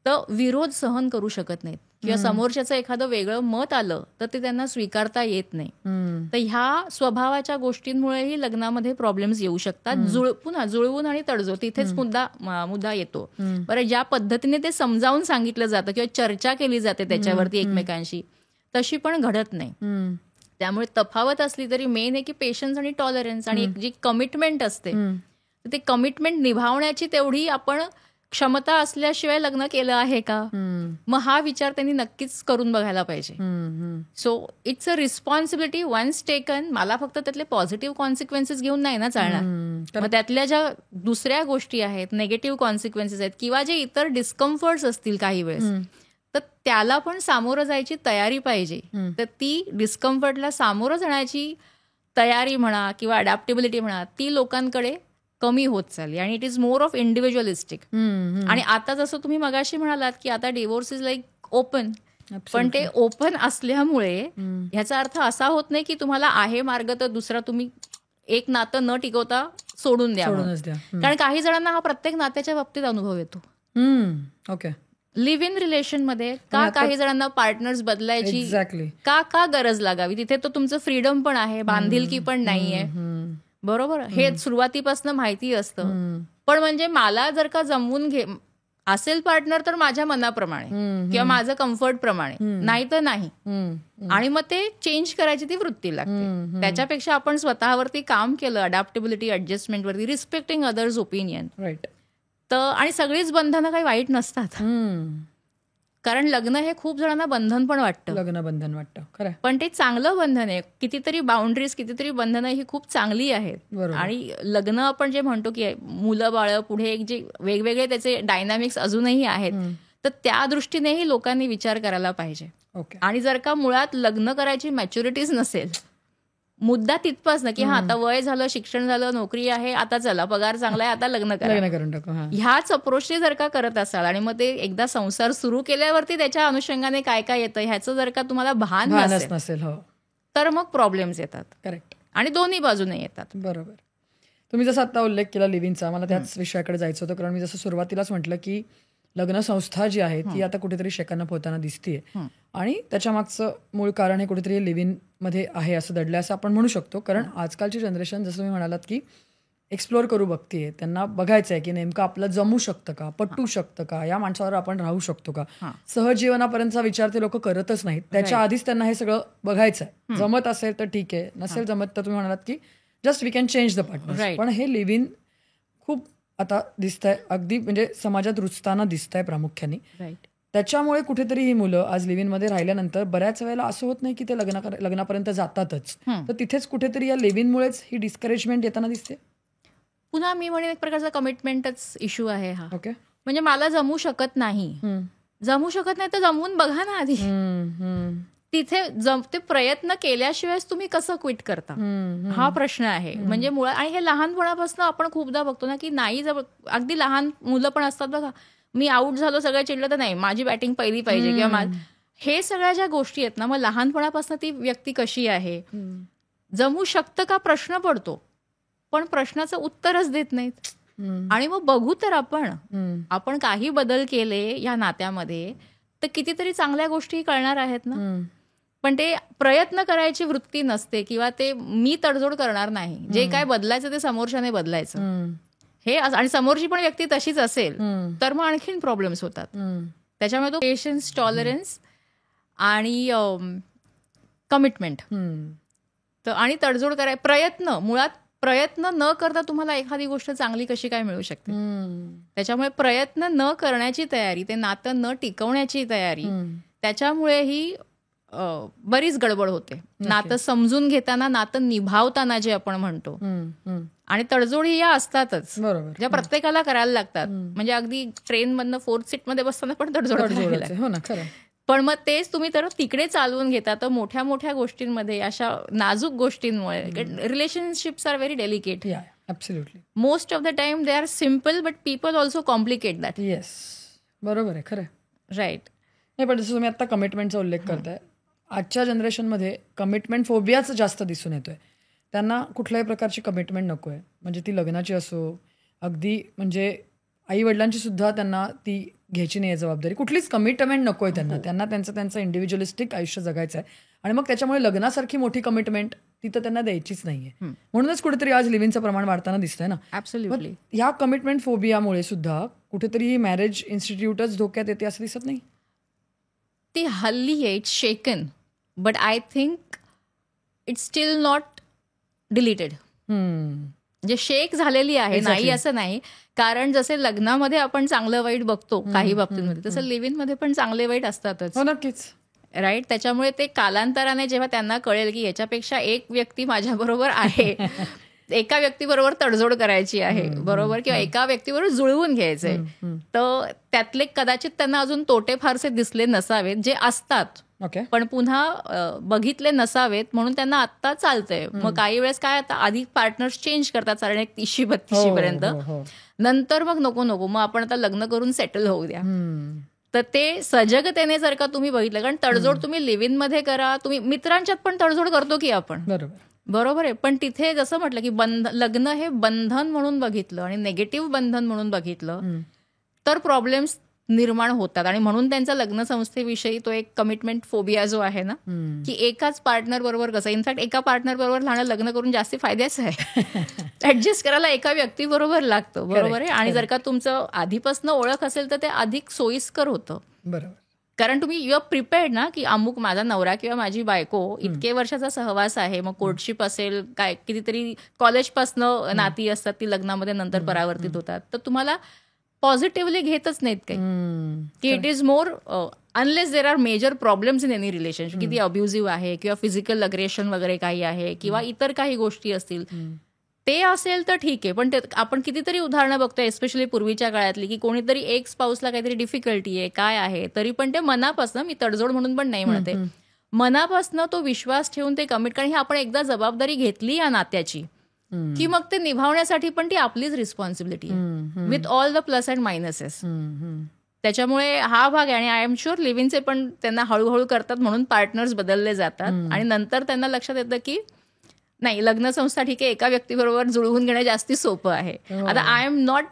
तर विरोध सहन करू शकत नाहीत किंवा समोरच्याचं एखादं वेगळं मत आलं तर ते त्यांना स्वीकारता येत नाही. तर ह्या स्वभावाच्या गोष्टींमुळेही लग्नामध्ये प्रॉब्लेम्स येऊ शकतात. पुन्हा जुळवून आणि तडजोड तिथेच मुद्दा येतो. बरं, ज्या पद्धतीने ते समजावून सांगितलं जातं किंवा चर्चा केली जाते त्याच्यावरती एकमेकांशी, तशी पण घडत नाही. त्यामुळे तफावत असली तरी मेन आहे की पेशन्स आणि टॉलरन्स आणि जी कमिटमेंट असते, ते कमिटमेंट निभावण्याची तेवढी आपण क्षमता असल्याशिवाय लग्न केलं आहे का, मग हा विचार त्यांनी नक्कीच करून बघायला पाहिजे. So it's a responsibility once taken. मला फक्त त्यातले पॉझिटिव्ह कॉन्सिक्वेन्सेस घेऊन नाही ना चालणार. मग त्यातल्या ज्या दुसऱ्या गोष्टी आहेत, नेगेटिव्ह कॉन्सिक्वेन्सेस आहेत किंवा जे इतर डिस्कम्फर्ट्स असतील काही वेळेस, तर त्याला पण सामोरं जायची तयारी पाहिजे. तर ती डिस्कम्फर्टला सामोरं जाण्याची तयारी म्हणा किंवा अडॅप्टेबिलिटी म्हणा, ती लोकांकडे कमी होत चालली आणि it is more of individualistic. आणि आता जसं तुम्ही मगाशी म्हणालात की आता डिवोर्स इज लाईक ओपन, पण ते ओपन असल्यामुळे ह्याचा अर्थ असा होत नाही की तुम्हाला आहे मार्ग तर दुसरा तुम्ही एक नातं न टिकवता सोडून द्या. कारण काही जणांना हा प्रत्येक नात्याच्या बाबतीत अनुभव येतो. ओके. लिव्ह इन रिलेशन मध्ये का काही जणांना पार्टनर्स बदलायची का गरज लागावी? तिथे तर तुमचं फ्रीडम पण आहे, बांधिलकी पण नाहीये, बरोबर. हे सुरुवातीपासून माहिती असतं. पण म्हणजे मला जर का जमवून असेल पार्टनर तर माझ्या मनाप्रमाणे किंवा माझं कम्फर्ट प्रमाणे, नाही तर नाही. आणि मग ते चेंज करायची ती वृत्ती लागते. त्याच्यापेक्षा आपण स्वतःवरती काम केलं, अडॅप्टेबिलिटी, ऍडजस्टमेंट वरती, रिस्पेक्टिंग अदर्स ओपिनियन, राईट. तर आणि सगळीच बंधनं काही वाईट नसतात. कारण लग्न हे खूप जणांना बंधन पण वाटतं. लग्न बंधन वाटतं, खरं. पण ते चांगलं बंधन आहे. कितीतरी बाउंड्रीज, कितीतरी बंधनं ही खूप चांगली आहेत. आणि लग्न आपण जे म्हणतो की मुलं बाळ पुढे जे वेगवेगळे त्याचे डायनामिक्स अजूनही आहेत, तर त्या दृष्टीनेही लोकांनी विचार करायला पाहिजे. आणि जर का मुळात लग्न करायची मॅच्युरिटीज नसेल, मुद्दा तिथपास ना की हा आता वय झालं, शिक्षण झालं, नोकरी आहे, आता चला पगार चांगला आहे, आता लग्न करून टाकू, ह्याच अप्रोचने जर का करत असाल आणि मग ते एकदा संसार सुरू केल्यावरती त्याच्या अनुषंगाने काय काय येतं ह्याचं जर का तुम्हाला भान नसेल, तर मग प्रॉब्लेम्स येतात. करेक्ट. आणि दोन्ही बाजूने येतात. बरोबर. तुम्ही जसं आता उल्लेख केला लिव्हिंगचा, मला त्याच विषयाकडे जायचं होतं. कारण मी जसं सुरुवातीलाच म्हटलं की लग्न संस्था जी आहे ती आता कुठेतरी शेकांना पोहताना दिसतीये. आणि त्याच्या मागचं मूळ कारण हे कुठेतरी लिव्हिंग मध्ये आहे असं दडलं असं आपण म्हणू शकतो. कारण आजकालची जनरेशन जसं तुम्ही म्हणालात की एक्सप्लोअर करू बघतीये, त्यांना बघायचं आहे की नेमकं आपलं जमू शकतं का, पटू शकतं का, या माणसावर आपण राहू शकतो का. सहजीवनापर्यंतचा विचार ते लोक करतच नाहीत. त्याच्या आधीच त्यांना हे सगळं बघायचं आहे. जमत असेल तर ठीक आहे, नसेल जमत तर तुम्ही म्हणालात की just we can change the partner. पण हे लिव्हिंग खूप आता दिसतंय, अगदी म्हणजे समाजात रुजताना दिसतंय प्रामुख्याने. त्याच्यामुळे कुठेतरी ही मुलं आज लिव्हिंगमध्ये राहिल्यानंतर बऱ्याच वेळेला असं होत नाही की ते लग्नापर्यंत जातातच, तर तिथेच कुठेतरी या लिव्हिंगमुळेच ही डिस्करेजमेंट येताना दिसते. पुन्हा मी म्हणेन एक प्रकारचा कमिटमेंटच इश्यू आहे हा. ओके. म्हणजे मला जमू शकत नाही तर जमवून बघा ना आधी. तिथे ते प्रयत्न केल्याशिवाय तुम्ही कसं क्विट करता, हा प्रश्न आहे. म्हणजे मुळात, आणि हे लहानपणापासून आपण खूपदा बघतो ना की नाही, अगदी लहान मुलं पण असतात बघा, मी आऊट झालो, सगळं चिडलं तर नाही, माझी बॅटिंग पहिली पाहिजे किंवा हे सगळ्या ज्या गोष्टी आहेत ना, मग लहानपणापासून ती व्यक्ती कशी आहे, जमू शकतं का प्रश्न पडतो, पण प्रश्नाचं उत्तरच देत नाहीत. आणि मग बघू तर आपण काही बदल केले या नात्यामध्ये तर कितीतरी चांगल्या गोष्टी कळणार आहेत ना. पण ते प्रयत्न करायची वृत्ती नसते किंवा ते मी तडजोड करणार नाही, जे काय बदलायचं ते समोरच्याने बदलायचं हे. आणि समोरची पण व्यक्ती तशीच असेल तर मग आणखीन प्रॉब्लेम्स होतात. त्याच्यामुळे तो पेशन्स, टॉलरन्स आणि कमिटमेंट आणि तडजोड प्रयत्न, मुळात प्रयत्न न करता तुम्हाला एखादी गोष्ट चांगली कशी काय मिळू शकते. त्याच्यामुळे प्रयत्न न करण्याची तयारी, ते नातं न टिकवण्याची तयारी, त्याच्यामुळे ही बरीच गडबड होते. नातं समजून घेताना, नातं निभावताना जे आपण म्हणतो, आणि तडजोडी या असतातच ज्या प्रत्येकाला करायला लागतात. म्हणजे अगदी ट्रेनमधनं 4th सीटमध्ये बसताना पण तडजोड. पण मग तेच तुम्ही तर तिकडे चालवून घेता, तर मोठ्या मोठ्या गोष्टींमध्ये, अशा नाजूक गोष्टींमुळे, relationships are very delicate. Absolutely. Most of the time they are simple but people also complicate that. Yes, बरोबर आहे, खरं. राईट. नाही, पण जसं तुम्ही आता कमिटमेंटचा उल्लेख करताय, आजच्या जनरेशनमध्ये कमिटमेंट फोबियाच जास्त दिसून येतोय. त्यांना कुठल्याही प्रकारची कमिटमेंट नको आहे, म्हणजे ती लग्नाची असो, अगदी म्हणजे आई वडिलांची सुद्धा त्यांना ती घ्यायची नाही आहे जबाबदारी, कुठलीच कमिटमेंट नको आहे त्यांना त्यांचं इंडिव्हिज्युअलिस्टिक आयुष्य जगायचं आहे. आणि मग त्याच्यामुळे लग्नासारखी मोठी कमिटमेंट तिथं त्यांना द्यायचीच नाहीये. म्हणूनच कुठेतरी आज लिव्हिंगचं प्रमाण वाढताना दिसतंय ना. ॲब्सोल्युटली. ह्या कमिटमेंट फोबियामुळे सुद्धा कुठेतरी मॅरेज इन्स्टिट्यूटच धोक्यात येते असं दिसत नाही. ती हल्ली आहे, it's shaken, but I think it's still not deleted. म्हणजे शेक झालेली आहे, नाही असं नाही. कारण जसे लग्नामध्ये आपण चांगलं वाईट बघतो काही बाबतींमध्ये, तसं लिव्ह इन मध्ये पण चांगले वाईट असतातच. नक्कीच. राईट. त्याच्यामुळे ते कालांतराने जेव्हा त्यांना कळेल की याच्यापेक्षा एक व्यक्ती माझ्याबरोबर आहे, एका व्यक्तीबरोबर तडजोड करायची आहे, बरोबर, किंवा एका व्यक्तीबरोबर जुळवून घ्यायचंय, तर त्यातले कदाचित त्यांना अजून तोटे फारसे दिसले नसावेत, जे असतात पण पुन्हा बघितले नसावेत, म्हणून त्यांना आत्ता चालतंय. मग काही वेळेस काय, आता आधी पार्टनर्स चेंज करतात साधारण 30-32 पर्यंत, नंतर मग नको मग आपण आता लग्न करून सेटल होऊ द्या. तर ते सजगतेने जर का तुम्ही बघितलं, कारण तडजोड तुम्ही लिव्ह इन मध्ये करा, तुम्ही मित्रांच्यात पण तडजोड करतो की आपण, बरोबर आहे, पण तिथे जसं म्हटलं की लग्न हे बंधन म्हणून बघितलं आणि नेगेटिव्ह बंधन म्हणून बघितलं तर प्रॉब्लेम्स निर्माण होतात. आणि म्हणून त्यांचा लग्न संस्थेविषयी तो एक कमिटमेंट फोबिया जो आहे ना, की एकाच पार्टनर बरोबर कसं, इनफॅक्ट एका पार्टनर बरोबर राहणं लग्न करून जास्त फायद्याचं आहे. ऍडजस्ट करायला एका व्यक्तीबरोबर लागतं, बरोबर आहे. आणि जर का तुमचं आधीपासून ओळख असेल तर ते अधिक सोयीस्कर होतं, बरोबर. कारण तुम्ही यू आर प्रिपेअर्ड ना, की अमुक माझा नवरा किंवा माझी बायको इतके वर्षाचा सहवास आहे, मग कोर्टशिप असेल, काय कितीतरी कॉलेजपासनं नाती असतात, ती लग्नामध्ये नंतर परावर्तित होतात, तर तुम्हाला पॉझिटिव्हली घेतच नाहीत काही, की it is more unless there are major problems in any relationship, की ती अब्युझिव्ह आहे किंवा फिजिकल अग्रेशन वगैरे काही आहे किंवा इतर काही गोष्टी असतील, ते असेल तर ठीक आहे. पण आपण कितीतरी उदाहरणं बघतोय, एस्पेशली पूर्वीच्या काळातली, की कोणीतरी एक स्पाऊसला काहीतरी डिफिकल्टी आहे, काय आहे, तरी पण ते मनापासनं, मी तडजोड म्हणून पण नाही म्हणते, मनापासनं तो विश्वास ठेवून ते कमिट, कारण ही आपण एकदा जबाबदारी घेतली या नात्याची की मग ते निभावण्यासाठी पण ती आपलीच रिस्पॉन्सिबिलिटी आहे, with all the plus and minuses. त्याच्यामुळे हा भाग आहे. आणि आय एम शुअर लिव्हिंगचे पण त्यांना हळूहळू करतात म्हणून पार्टनर्स बदलले जातात आणि नंतर त्यांना लक्षात येतं की नाही, लग्न संस्था ठीक आहे, एका व्यक्तीबरोबर जुळवून घेणं जास्ती सोपं आहे. आता I am not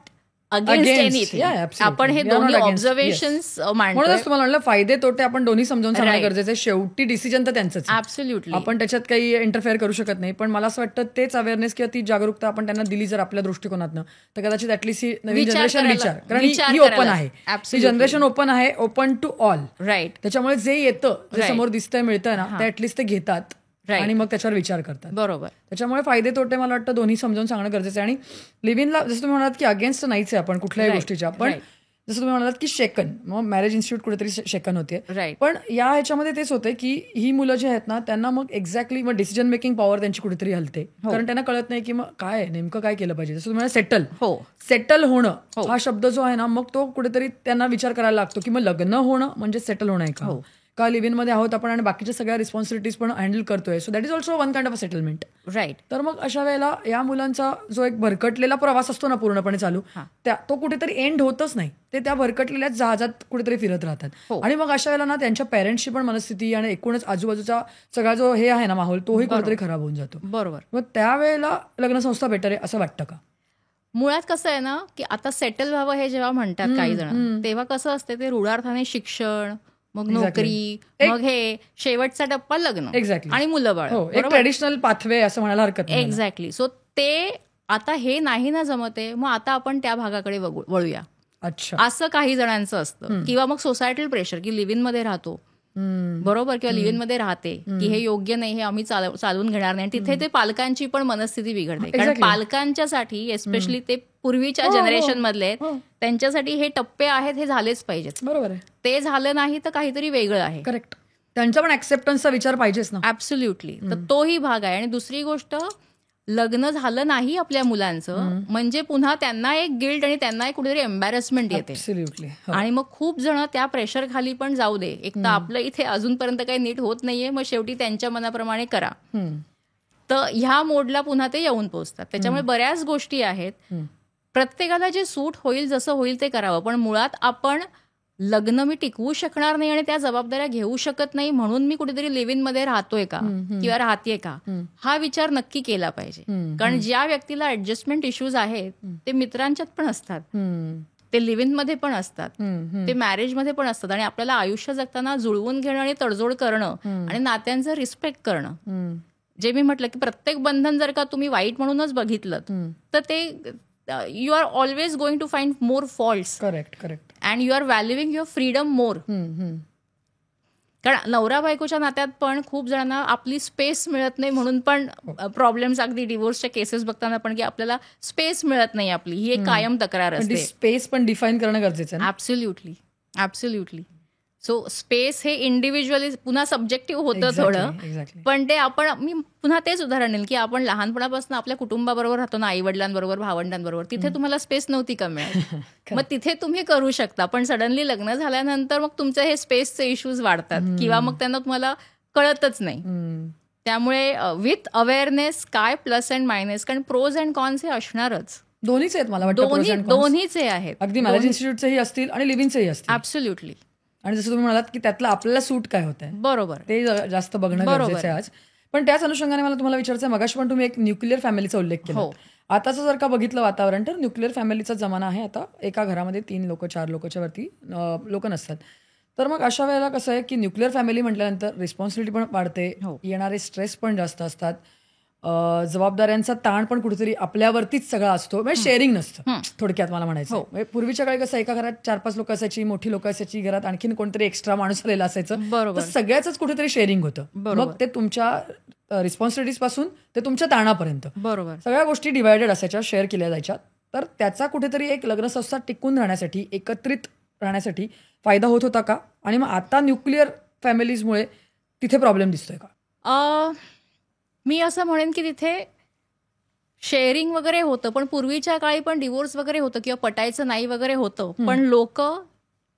against anything, आपण हे दोन्ही ऑब्झर्वेशन्स मांडतो. तुम्हाला म्हणलं फायदे तोटे आपण दोन्ही समजावून सांगणं गरजेचं आहे. शेवटी डिसिजन तर त्यांचंच, ऍब्सोल्युटली, आपण त्याच्यात काही इंटरफेअर करू शकत नाही. पण मला असं वाटतं तेच अवेअरनेस किंवा ती जागरूकता आपण त्यांना दिली जर आपल्या दृष्टिकोनातनं, तर कदाचित ऍटलीस्ट ही नवीन जनरेशन कारण ही ओपन आहे, ही जनरेशन ओपन आहे, ओपन टू ऑल. राईट. त्याच्यामुळे जे येतं, जे समोर दिसतंय मिळतं ना, ते ऍटलीस्ट ते घेतात आणि मग त्याच्यावर विचार करतात, बरोबर. त्याच्यामुळे फायदे तोटे मला वाटतं दोन्ही समजावून सांगणं गरजेचं आहे. आणि लिव्ह इनला जसं तुम्ही म्हणालात की अगेन्स्ट नाहीच आहे आपण कुठल्याही गोष्टीच्या, पण जसं तुम्ही म्हणालात की शेकन, मग मॅरेज इन्स्टिट्यूट कुठेतरी शेकन होते, पण या ह्याच्यामध्ये तेच होते की ही मुलं जी आहेत ना, त्यांना मग एक्झॅक्टली मग डिसिजन मेकिंग पॉवर त्यांची कुठेतरी हलते, कारण त्यांना कळत नाही की मग काय नेमकं काय केलं पाहिजे. जसं तुम्हाला सेटल होणं हा शब्द जो आहे ना, मग तो कुठेतरी त्यांना विचार करायला लागतो की मग लग्न होणं म्हणजे सेटल होणं आहे का लिव्ह इन मध्ये आहोत आपण आणि बाकीच्या सगळ्या रिस्पॉन्सिबिलिटीज पण हँडल करतोय, so that is also one kind of a settlement. Right. तर मग अशा वेळेला या मुलांचा जो एक भरकटलेला प्रवास असतो ना पूर्णपणे चालू, तो कुठेतरी एंड होतच नाही, ते त्या भरकटलेल्या जहाजात कुठेतरी फिरत राहतात. आणि मग अशा वेळेला ना त्यांच्या पेरेंट्सची पण मनस्थिती आणि एकूणच आजूबाजूचा सगळा जो हे आहे ना माहोल, तोही कुठेतरी खराब होऊन जातो, बरोबर. मग त्यावेळेला लग्न संस्था बेटर आहे असं वाटतं का? मुळात कसं आहे ना, की आता सेटल व्हावं हे जेव्हा म्हणतात काही जण, तेव्हा कसं असते, ते रूढार्थाने शिक्षण, मग नोकरी, मग हे शेवटचा टप्पा लग्न आणि मुलं बाळ, ट्रेडिशनल पाथवे असं म्हणायला हरकत नाही. एक्झॅक्टली. सो ते आता हे नाही ना जमते, मग आता आपण त्या भागाकडे वळूया, असं काही जणांचं असतं. किंवा मग सोसायटल प्रेशर, की लिव्ह इन मध्ये राहतो, बरोबर, किंवा लिव्ह इन मध्ये राहते, की हे योग्य नाही, हे आम्ही चालवून घेणार नाही. तिथे ते पालकांची पण मनस्थिती बिघडते, कारण पालकांच्यासाठी एस्पेशली ते पूर्वीच्या जनरेशन मधले त्यांच्यासाठी हे टप्पे आहेत, हे झालेच पाहिजेत, बरोबर आहे. ते झालं नाही तर काहीतरी वेगळं आहे. करेक्ट. त्यांचा पण ऍक्सेप्टन्सचा विचार पाहिजेच ना. ऍब्सोल्युटली. तर तोही भाग आहे. आणि दुसरी गोष्ट, लग्न झालं नाही आपल्या मुलांचं म्हणजे पुन्हा त्यांना एक गिल्ट आणि त्यांना एक कुठेतरी एम्बॅरसमेंट येते. आणि मग खूप जण त्या प्रेशर खाली पण जाऊ दे, एक तर आपलं इथे अजूनपर्यंत काही नीट होत नाहीये, मग शेवटी त्यांच्या मनाप्रमाणे करा, तर ह्या मोडला पुन्हा ते येऊन पोहोचतात. त्याच्यामुळे बऱ्याच गोष्टी आहेत, प्रत्येकाला जे सूट होईल जसं होईल ते करावं. पण मुळात आपण लग्न मी टिकवू शकणार नाही आणि त्या जबाबदाऱ्या घेऊ शकत नाही म्हणून मी कुठेतरी लिव्ह इन मध्ये राहतोय का किंवा राहतेय का, हा विचार नक्की केला पाहिजे. कारण ज्या व्यक्तीला ऍडजस्टमेंट इश्यूज आहेत ते मित्रांच्यात पण असतात, ते लिव्ह इन मध्ये पण असतात, ते मॅरेज मध्ये पण असतात. आणि आपल्याला आयुष्य जगताना जुळवून घेणं आणि तडजोड करणं आणि नात्यांचं रिस्पेक्ट करणं, जे मी म्हटलं की प्रत्येक बंधन जर का तुम्ही वाईट म्हणूनच बघितलं तर ते you are always going to find more faults. Correct. And you are valuing your freedom more. कारण नवरा बायकोच्या नात्यात पण खूप जणांना आपली स्पेस मिळत नाही म्हणून पण प्रॉब्लेम्स, अगदी डिवोर्सच्या केसेस बघताना पण की आपल्याला स्पेस मिळत नाही आपली, ही एक कायम तक्रार असते. स्पेस पण डिफाईन करणं गरजेचं आहे. ऍब्सोल्युटली. सो स्पेस हे इंडिव्हिज्युअली पुन्हा सब्जेक्टिव्ह होतं थोडं, पण ते मी पुन्हा तेच उदाहरण देईल की आपण लहानपणापासून आपल्या कुटुंबाबरोबर राहतो ना, आई वडिलांबरोबर, भावंडांबरोबर, तिथे तुम्हाला स्पेस नव्हती का मिळत, मग तिथे तुम्ही करू शकता. पण सडनली लग्न झाल्यानंतर मग तुमचे हे स्पेसचे इश्यूज वाढतात किंवा मग त्यांना तुम्हाला कळतच नाही. त्यामुळे विथ अवेअरनेस काय प्लस अँड मायनस, कारण प्रोज अँड कॉन्स हे असणारच. दोन्हीच आहेत मला वाटतं. दोन्हीच आहेत. अगदी मॅरेज इन्स्टिट्यूटचेही असतील आणि लिव्हिंगचेही असतील. ऍब्सोल्युटली. आणि जसं तुम्ही म्हणालात की त्यातलं आपल्याला सूट काय होत आहे, बरोबर, ते जास्त बघणं गरजेचं आहे आज. पण त्याच अनुषंगाने मला तुम्हाला विचारायचं आहे, मगाशी पण तुम्ही एक न्यूक्लिअर फॅमिलीचा उल्लेख केला. आताचं जर का बघितलं वातावरण तर न्यूक्लिअर फॅमिलीचा जमाना आहे. आता एका घरामध्ये 3 लोक 4 लोकांच्या वरती लोक नसतात. तर मग अशा वेळेला कसं आहे की न्यूक्लिअर फॅमिली म्हटल्यानंतर रिस्पॉन्सिबिलिटी पण वाढते, येणारे स्ट्रेस पण जास्त असतात, जबाबदाऱ्यांचा ताण पण कुठेतरी आपल्यावरतीच सगळा असतो, म्हणजे शेअरिंग नसतं थोडक्यात मला म्हणायचं. पूर्वीच्या काळी कसं एका घरात 4-5 लोक असायची, मोठी लोक असायची, घरात आणखीन कोणतरी एक्स्ट्रा माणूस आलेला असायचं, तर सगळ्याच कुठेतरी शेअरिंग होतं. मग ते तुमच्या रिस्पॉन्सिबिलिटीज पासून ते तुमच्या ताणापर्यंत सगळ्या गोष्टी डिवायडेड असायच्या, शेअर केल्या जायच्या. तर त्याचा कुठेतरी एक लग्नसंस्था टिकून राहण्यासाठी, एकत्रित राहण्यासाठी फायदा होत होता का? आणि मग आता न्यूक्लिअर फॅमिलीजमुळे तिथे प्रॉब्लेम दिसतोय का? मी असं म्हणेन की तिथे शेअरिंग वगैरे होतं, पण पूर्वीच्या काळी पण डिवोर्स वगैरे होतं किंवा पटायचं नाही वगैरे होतं, पण लोक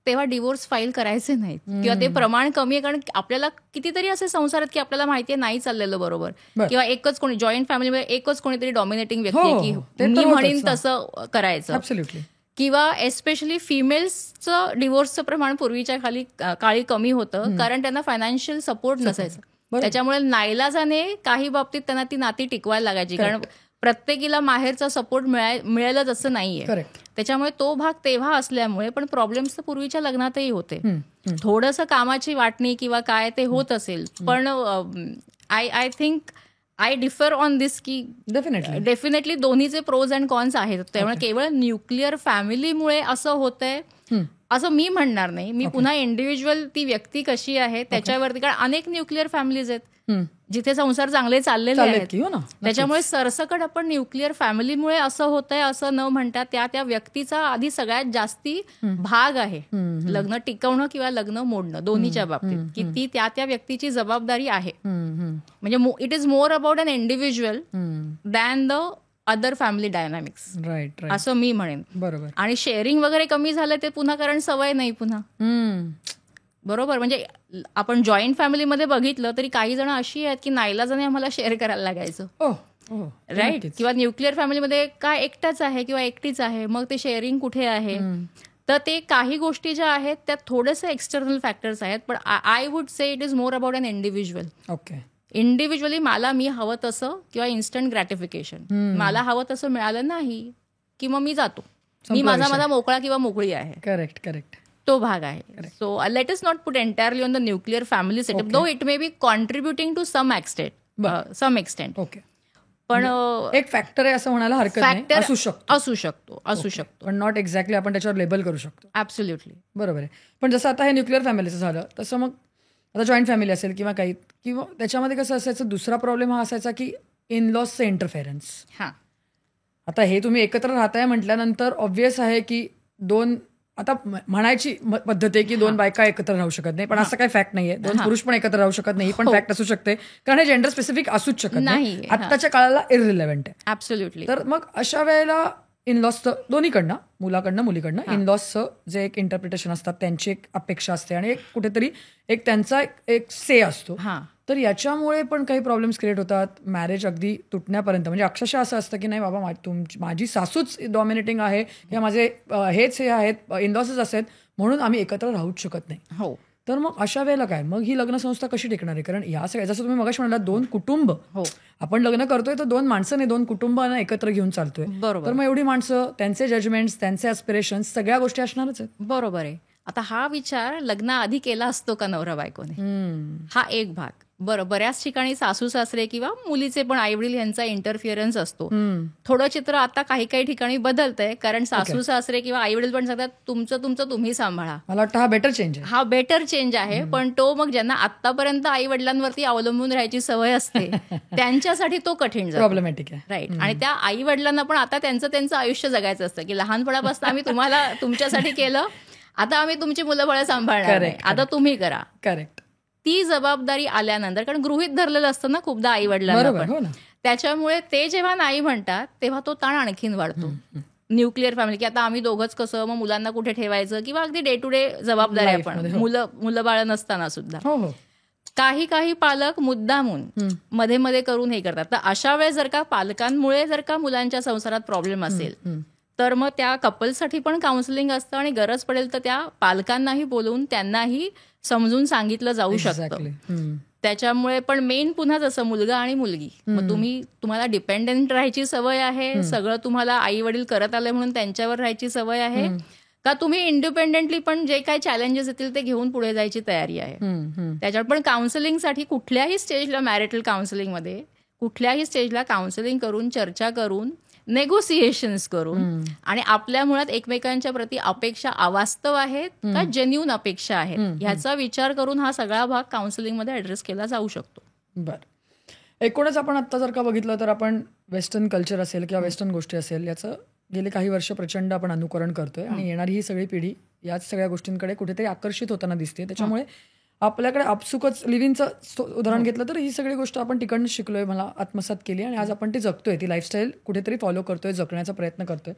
तेव्हा डिवोर्स फाईल करायचे नाहीत किंवा ते प्रमाण कमी आहे. कारण आपल्याला कितीतरी असे संसार आहेत की आपल्याला माहिती आहे नाही चाललेलं बरोबर, किंवा एकच कोणी जॉईंट फॅमिलीमध्ये एकच कोणीतरी डॉमिनेटिंग व्यक्ती आहे की मी म्हणेन तसं करायचं. किंवा एस्पेशली फिमेल्सचं डिवोर्सचं प्रमाण पूर्वीच्या काळी कमी होतं, कारण त्यांना फायनान्शियल सपोर्ट नसायचं. त्याच्यामुळे नाईलाजाने काही बाबतीत त्यांना ती नाती टिकवायला लागायची, कारण प्रत्येकीला माहेरचा सपोर्ट मिळेलच असं नाहीये. त्याच्यामुळे तो भाग तेव्हा असल्यामुळे पण प्रॉब्लेम्स तर पूर्वीच्या लग्नातही होते. थोडंसं कामाची वाटणी किंवा काय ते होत असेल, पण I think I differ on this की डेफिनेटली दोन्हीचे प्रोज अँड कॉन्स आहेत. त्यामुळे केवळ न्यूक्लिअर फॅमिलीमुळे असं होतंय असं मी म्हणणार नाही. मी पुन्हा इंडिव्हिज्युअल ती व्यक्ती कशी आहे त्याच्यावरती, कारण अनेक न्यूक्लिअर फॅमिलीज आहेत जिथे संसार चांगले चाललेले आहेत. त्याच्यामुळे सरसकट आपण न्यूक्लिअर फॅमिलीमुळे असं होतंय असं न म्हणता त्या व्यक्तीचा आधी सगळ्यात जास्ती भाग आहे लग्न टिकवणं किंवा लग्न मोडणं दोन्हीच्या बाबतीत, की ती त्या व्यक्तीची जबाबदारी आहे. म्हणजे it is more about an individual than the other family dynamics, right, असं मी म्हणेन. बरोबर. आणि शेअरिंग वगैरे कमी झालं ते पुन्हा कारण सवय नाही पुन्हा. बरोबर. म्हणजे आपण जॉईंट फॅमिलीमध्ये बघितलं तरी काही जण अशी आहेत की नाईलाजाने आम्हाला शेअर करायला लागायचं, राईट. किंवा न्यूक्लिअर फॅमिलीमध्ये काय एकटाच आहे किंवा एकटीच आहे, मग ते शेअरिंग कुठे आहे. तर ते काही गोष्टी ज्या आहेत त्या थोडेसे एक्सटर्नल फॅक्टर्स आहेत, पण I would say it is more about an individual. Individually मी हवं तसं किंवा इन्स्टंट ग्रॅटिफिकेशन मला हवं तसं मिळालं नाही की मग मी जातो, मी माझा मोकळा किंवा मोकळी आहे. करेक्ट. तो भाग आहे. So let us not put entirely on the nuclear family setup, though it may be contributing to some extent. पण एक फॅक्टर आहे असं म्हणायला हरकत नाही, असू शकतो पण नॉट एक्झॅक्टली आपण त्याच्यावर लेबल करू शकतो. ऍब्सोल्युटली बरोबर आहे. पण जसं आता हे न्यूक्लिअर फॅमिलीचं झालं तसं मग आता जॉईंट फॅमिली असेल किंवा काही, किंवा त्याच्यामध्ये कसं असायचं, दुसरा प्रॉब्लेम हा असायचा की इन लॉजचं इंटरफेरन्स. आता हे तुम्ही एकत्र राहताय म्हटल्यानंतर ऑब्व्हियस आहे की दोन, आता म्हणायची पद्धत आहे की 2 बायका एकत्र राहू शकत नाही, पण असं काही फॅक्ट नाहीये. 2 पुरुष पण एकत्र राहू शकत नाही, पण फॅक्ट असू शकते, कारण हे जेंडर स्पेसिफिक असूच शकत नाही, आत्ताच्या काळाला इररिलेव्हंट आहे. ऍब्सोल्युटली. तर मग अशा वेळेला इनलॉसचं दोन्हीकडनं, मुलाकडनं मुलीकडनं इनलॉसचं जे एक इंटरप्रिटेशन असतात, त्यांची एक अपेक्षा असते आणि एक कुठेतरी एक त्यांचा एक से असतो. तर याच्यामुळे पण काही प्रॉब्लेम्स क्रिएट होतात, मॅरेज अगदी तुटण्यापर्यंत. म्हणजे अक्षरशः असं असतं की नाही बाबा माझी सासूच डॉमिनेटिंग आहे किंवा माझे हे आहेत, इनलॉसेस आहेत, म्हणून आम्ही एकत्र राहूच शकत नाही. तर मग अशा वेळेला काय, मग ही लग्न संस्था कशी टिकणार आहे? कारण या सगळ्या, जसं तुम्ही मगाशी म्हणाला, 2 कुटुंब, आपण लग्न करतोय तर 2 माणसं नाही, 2 कुटुंबांना एकत्र घेऊन चालतोय. तर मग एवढी माणसं, त्यांचे जजमेंट्स, त्यांचे ॲस्पिरेशन्स, सगळ्या गोष्टी असणारच आहेत. बरोबर आहे. आता हा विचार लग्नाआधी केला असतो का नवरा बायकोने, हा एक भाग. बरं, बऱ्याच ठिकाणी सासू सासरे किंवा मुलीचे पण आईवडील यांचा इंटरफिअरन्स असतो. थोडं चित्र आता काही काही ठिकाणी बदलतंय, कारण सासू सासरे किंवा आईवडील पण सांगतात तुमचं तुमचं तुम्ही सांभाळा. मला वाटतं हा बेटर चेंज आहे. हा बेटर चेंज आहे, पण तो मग ज्यांना आतापर्यंत आई वडिलांवरती अवलंबून राहायची सवय असते त्यांच्यासाठी तो कठीण जातो. प्रॉब्लेमॅटिक आहे. राईट. आणि त्या आई वडिलांना पण आता त्यांचं आयुष्य जगायचं असतं की लहानपणापासून आम्ही तुम्हाला तुमच्यासाठी केलं, आता आम्ही तुमची मुलं बाळं सांभाळणार नाही, आता तुम्ही करा. करेक्ट. ती जबाबदारी आल्यानंतर, कारण गृहीत धरलेलं असतं ना खूपदा आई वडिलांना पण, त्याच्यामुळे ते जेव्हा नाही म्हणतात तेव्हा तो ताण आणखीन वाढतो. न्यूक्लिअर फॅमिली की आता आम्ही दोघंच कसं, मग मुलांना कुठे ठेवायचं, किंवा अगदी डे टू डे जबाबदाऱ्या पण मुलं बाळ नसताना सुद्धा काही काही पालक मुद्दामून मध्ये मध्ये करून हे करतात. तर अशा वेळेस जर का पालकांमुळे जर का मुलांच्या संसारात प्रॉब्लेम असेल तर मग त्या कपलसाठी पण काउन्सिलिंग असतं, आणि गरज पडेल तर त्या पालकांनाही बोलवून त्यांनाही समजून सांगितलं जाऊ शकतं. त्याच्यामुळे पण मेन पुन्हा जसं मुलगा आणि मुलगी, मग तुम्हाला डिपेंडेंट राहायची सवय आहे, सगळं तुम्हाला आई वडील करत आले म्हणून त्यांच्यावर राहायची सवय आहे, का तुम्ही इंडिपेंडेंटली पण जे काही चॅलेंजेस येतील ते घेऊन पुढे जायची तयारी आहे. त्याच्यावर पण काउन्सिलिंगसाठी कुठल्याही स्टेजला, मॅरिटल काउन्सिलिंगमध्ये कुठल्याही स्टेजला काउन्सिलिंग करून, चर्चा करून, नेगोसिएशन्स करून, आणि आपल्या मुळात एकमेकांच्या प्रती अपेक्षा अवास्तव आहेत का जेन्युइन अपेक्षा आहेत ह्याचा विचार करून हा सगळा भाग काउन्सिलिंगमध्ये ऍड्रेस केला जाऊ शकतो. बरं, एकूणच आपण आता जर का बघितलं तर आपण वेस्टर्न कल्चर असेल किंवा वेस्टर्न गोष्टी असेल याचं गेले काही वर्ष प्रचंड आपण अनुकरण करतोय, आणि येणारी ही सगळी पिढी याच सगळ्या गोष्टींकडे कुठेतरी आकर्षित होताना दिसते. त्याच्यामुळे आपल्याकडे आपसुकच लिव्हिंगचं उदाहरण घेतलं तर ही सगळी गोष्ट आपण तिकडनं शिकलोय, मला आत्मसात केली, आणि आज आपण ती जगतोय, ती लाईफस्टाईल कुठेतरी फॉलो करतोय, जगण्याचा प्रयत्न करतोय.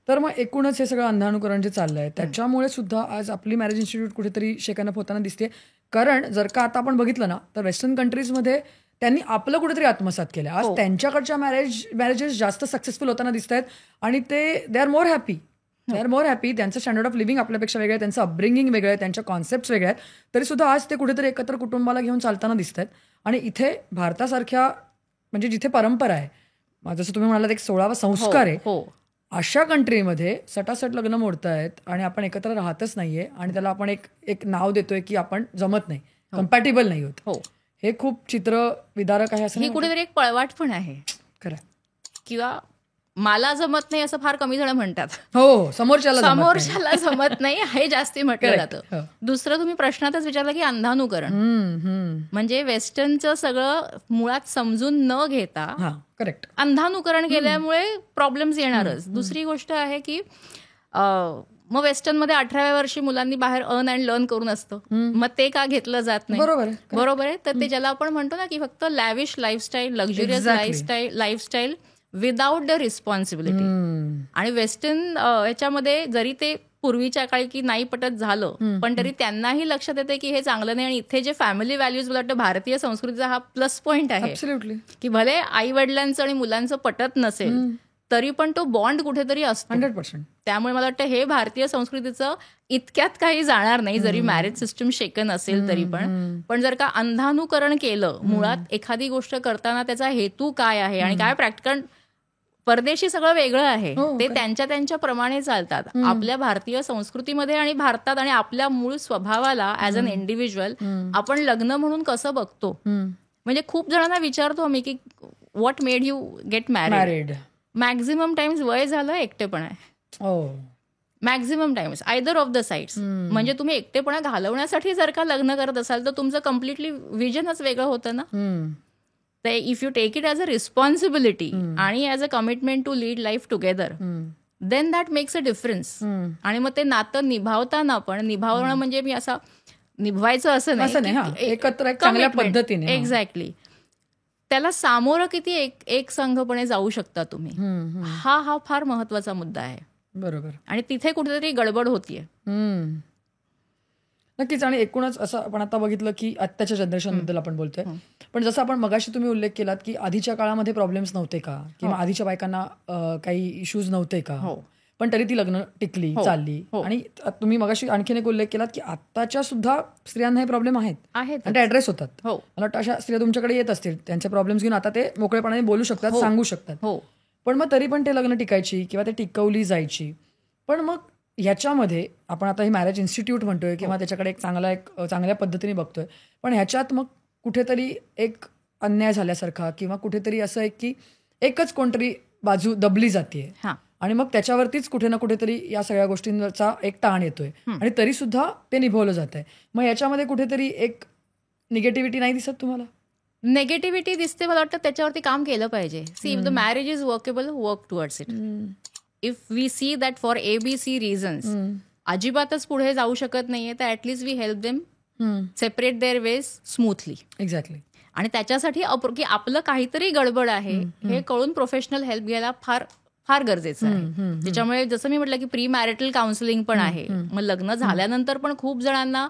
तर मग एकूणच हे सगळं अंधानुकरण जे चाललंय त्याच्यामुळे सुद्धा आज आपली मॅरेज इन्स्टिट्यूट कुठेतरी शेकायला होताना दिसते. कारण जर का आता आपण बघितलं ना तर वेस्टर्न कंट्रीजमध्ये त्यांनी आपलं कुठेतरी आत्मसात केलं. आज त्यांच्याकडच्या मॅरेजेस जास्त सक्सेसफुल होताना दिसत आहेत, आणि दे आर मोर हॅपी. त्यांचं स्टँडर्ड ऑफ लिव्हिंग आपल्यापेक्षा वेगळं आहे, त्यांचं अपब्रिंगिंग वेगळं आहे, त्यांच्या कॉन्सेप्ट वेगळ्या आहेत, तरी सुद्धा आज ते कुठेतरी एकत्र कुटुंबाला घेऊन चालताना दिसत आहेत. आणि इथे भारतासारख्या म्हणजे जिथे परंपरा आहे, जसं तुम्ही म्हणालात एक 16वा संस्कार आहे, अशा कंट्रीमध्ये सटासट लग्न मोडतायत आणि आपण एकत्र राहतच नाहीये, आणि त्याला आपण एक नाव देतोय की आपण जमत नाही, कम्पॅटेबल नाही होत. हे खूप चित्र विदारक आहे. असं ही कुठेतरी एक पळवाट पण आहे. खरं. किंवा मला जमत नाही असं फार कमी जण म्हणतात. समोरच्याला जमत नाही हे जास्ती म्हटलं जातं. दुसरं तुम्ही प्रश्नातच विचारलं की अंधानुकरण, म्हणजे वेस्टर्नचं सगळं मुळात समजून न घेता करेक्ट अंधानुकरण केल्यामुळे प्रॉब्लेम्स येणारच. दुसरी गोष्ट आहे की मग वेस्टर्नमध्ये 18व्या वर्षी मुलांनी बाहेर अर्न अँड लर्न करून असतं, मग ते का घेतलं जात नाही? बरोबर आहे. तर ते ज्याला आपण म्हणतो ना की फक्त lavish lifestyle, luxurious lifestyle without the responsibility. आणि वेस्टर्न याच्यामध्ये जरी ते पूर्वीच्या काळी की नाही पटत झालं, पण तरी त्यांनाही लक्षात येते की हे चांगलं नाही. आणि इथे जे फॅमिली व्हॅल्यूज, मला वाटतं भारतीय संस्कृतीचा हा प्लस पॉईंट आहे की भले आई वडिलांचं आणि मुलांचं पटत नसेल तरी पण तो बॉन्ड कुठेतरी असतो 100%. त्यामुळे मला वाटतं हे भारतीय संस्कृतीचं इतक्यात काही जाणार नाही, जरी मॅरेज सिस्टम शेकन असेल तरी पण जर का अंधानुकरण केलं, मुळात एखादी गोष्ट करताना त्याचा हेतू काय आहे आणि काय प्रॅक्टिकल, परदेशी सगळं वेगळं आहे, ते त्यांच्या प्रमाणे चालतात. आपल्या भारतीय संस्कृतीमध्ये आणि भारतात आणि आपल्या मूळ स्वभावाला ऍज अन इंडिव्हिज्युअल आपण लग्न म्हणून कसं बघतो. म्हणजे खूप जणांना विचारतो आम्ही की what made you get married. Maximum times वय झालं, एकटेपणा आहे. Maximum times either of the sides. म्हणजे तुम्ही एकटेपणा घालवण्यासाठी जर का लग्न करत असाल तर तुमचं कम्प्लिटली विजनच वेगळं होतं ना. तर if you take it as a responsibility आणि as a commitment to lead life together, then that makes a difference. आणि मग ते नातं निभावताना पण, निभावणं म्हणजे मी असं निभवायचं असं नाही, एकत्र चांगल्या पद्धतीने. एक्झॅक्टली. त्याला सामोरं किती एक संघपणे जाऊ शकता तुम्ही, हा फार महत्वाचा मुद्दा आहे. बरोबर. आणि तिथे कुठेतरी गडबड होतीये. नक्कीच. आणि एकूणच असं आपण आता बघितलं की आत्ताच्या जनरेशनबद्दल आपण बोलतोय, पण जसं आपण मगाशी तुम्ही उल्लेख केलात की आधीच्या काळामध्ये प्रॉब्लेम्स नव्हते का, किंवा आधीच्या बायकांना काही इश्यूज नव्हते का, पण तरी ती लग्न टिकली, चालली. आणि तुम्ही मगाशी आणखीन एक उल्लेख केलात की आत्ताच्या सुद्धा स्त्रियांना हे प्रॉब्लेम आहेत आणि ते ऍड्रेस होतात. मला वाटतं अशा स्त्रिया तुमच्याकडे येत असतील, त्यांचे प्रॉब्लेम्स घेऊन आता ते मोकळेपणाने बोलू शकतात, सांगू शकतात. पण मग तरी पण ते लग्न टिकायची किंवा ते टिकवली जायची. पण मग ह्याच्यामध्ये आपण आता ही मॅरेज इन्स्टिट्यूट म्हणतोय किंवा त्याच्याकडे एक चांगल्या पद्धतीने बघतोय, पण ह्याच्यात मग कुठेतरी एक अन्याय झाल्यासारखा किंवा कुठेतरी असं आहे की एकच कोणतरी बाजू दबली जाते आणि मग त्याच्यावरतीच कुठे ना कुठेतरी या सगळ्या गोष्टींवरचा एक ताण येतोय आणि तरी सुद्धा ते निभवलं जात आहे. मग याच्यामध्ये कुठेतरी एक निगेटिव्हिटी नाही दिसत तुम्हाला? नेगेटिव्हिटी दिसते, मला वाटतं त्याच्यावरती काम केलं पाहिजे. See if the marriage is workable, work towards it. If we see that for ABC reasons अजिबातच पुढे जाऊ शकत नाहीये, तर at least we help them separate their ways smoothly. Exactly. आणि त्याच्यासाठी की आपलं काहीतरी गडबड आहे हे कळून प्रोफेशनल हेल्प घ्यायला फार फार गरजेचं आहे. त्याच्यामुळे जसं मी म्हटलं की प्री मॅरिटल काउन्सिलिंग पण आहे. मग लग्न झाल्यानंतर पण खूप जणांना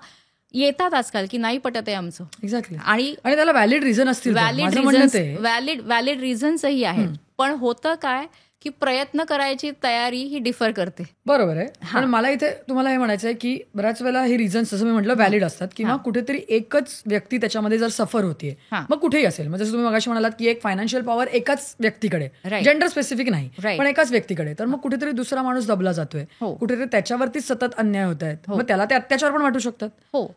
येतात आजकाल की नाही पटत आहे आमचं. एक्झॅक्टली. आणि त्याला व्हॅलिड रिझन असतील, व्हॅलिड रिझन्सही आहेत. पण होतं काय की प्रयत्न करायची तयारी ही डिफर करते. बरोबर आहे. पण मला इथे तुम्हाला हे म्हणायचं आहे की बऱ्याच वेळेला हे रिझन्स जसं मी म्हटलं व्हॅलिड असतात किंवा कुठेतरी एकच व्यक्ती त्याच्यामध्ये जर सफर होतीये, मग कुठेही असेल, म्हणजे जसं तुम्ही मगाशी म्हणालात की एक फायनान्शियल पॉवर एकाच व्यक्तीकडे, जेंडर स्पेसिफिक नाही पण एकाच व्यक्तीकडे, तर मग कुठेतरी दुसरा माणूस दबला जातोय, कुठेतरी त्याच्यावरतीच सतत अन्याय होत आहेत, मग त्याला ते अत्याचार पण वाटू शकतात.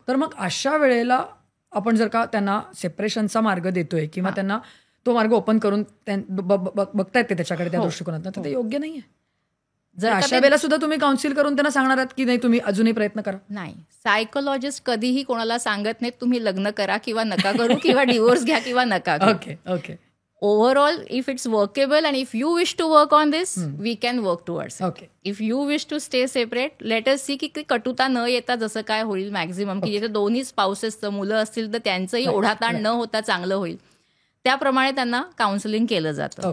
तर मग अशा वेळेला आपण जर का त्यांना सेपरेशनचा मार्ग देतोय किंवा त्यांना तो मार्ग ओपन करून बघतायत ते त्याच्याकडे त्या दृष्टिकोनात, तर ते योग्य नाहीये. जर अशा वेळेला सुद्धा तुम्ही काउन्सिल करून त्यांना सांगणार आहात की नाही तुम्ही अजूनही प्रयत्न करा. नाही, सायकोलॉजिस्ट कधीही कोणाला सांगत नाहीत तुम्ही लग्न करा किंवा नका करू किंवा डिवोर्स घ्या किंवा नका. Okay. Overall if it's workable and if you wish to work on this we can work towards. If you wish to stay separate, let us see की कटुता न येता जसं काय होईल मॅक्झिमम, की जिथे दोन्ही स्पाउसेसचं मुलं असतील तर त्यांचंही ओढाताण न होता चांगलं होईल, त्याप्रमाणे त्यांना काउन्सिलिंग केलं जातं.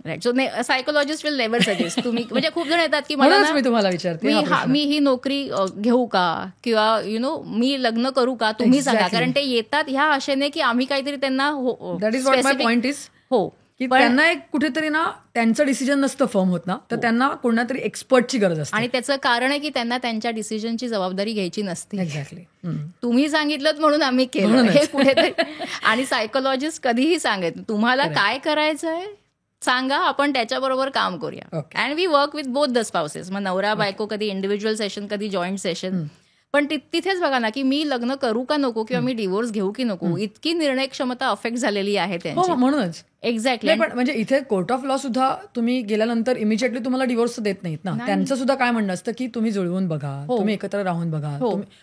Right. So psychologist will never suggest. तुम्ही म्हणजे खूप जण येतात की मला मी तुम्हाला विचारते मी ही नोकरी घेऊ का किंवा मी लग्न करू का, तुम्ही सांगा. कारण ते येतात ह्या आशेने की आम्ही काहीतरी त्यांना that is what my point is. हो, की त्यांना एक कुठेतरी ना त्यांचं डिसिजन नसतं फर्म होत ना, तर त्यांना कोणातरी एक्सपर्टची गरज असते. आणि त्याचं कारण आहे की त्यांना त्यांच्या डिसिजनची जबाबदारी घ्यायची नसते. एक्झॅक्टली. तुम्ही सांगितलं म्हणून आम्ही केलं हे कुठेतरी. आणि सायकोलॉजिस्ट कधीही सांगत तुम्हाला काय करायचंय सांगा, आपण त्याच्याबरोबर काम करूया. And we work with both the spouses. मग नवरा बायको कधी इंडिव्हिज्युअल सेशन कधी जॉईंट सेशन. पण तिथेच बघा ना की मी लग्न करू का नको किंवा मी डिवोर्स घेऊ की नको, इतकी निर्णय क्षमता अफेक्ट झालेली आहे त्यांची. म्हणूनच एक्झॅक्टली. पण म्हणजे इथे कोर्ट ऑफ लॉ सुद्धा तुम्ही गेल्यानंतर इमिजिएटली तुम्हाला डिवोर्स देत नाहीत ना. त्यांचं सुद्धा काय म्हणणं असतं की तुम्ही जुळवून बघा, तुम्ही एकत्र राहून बघा.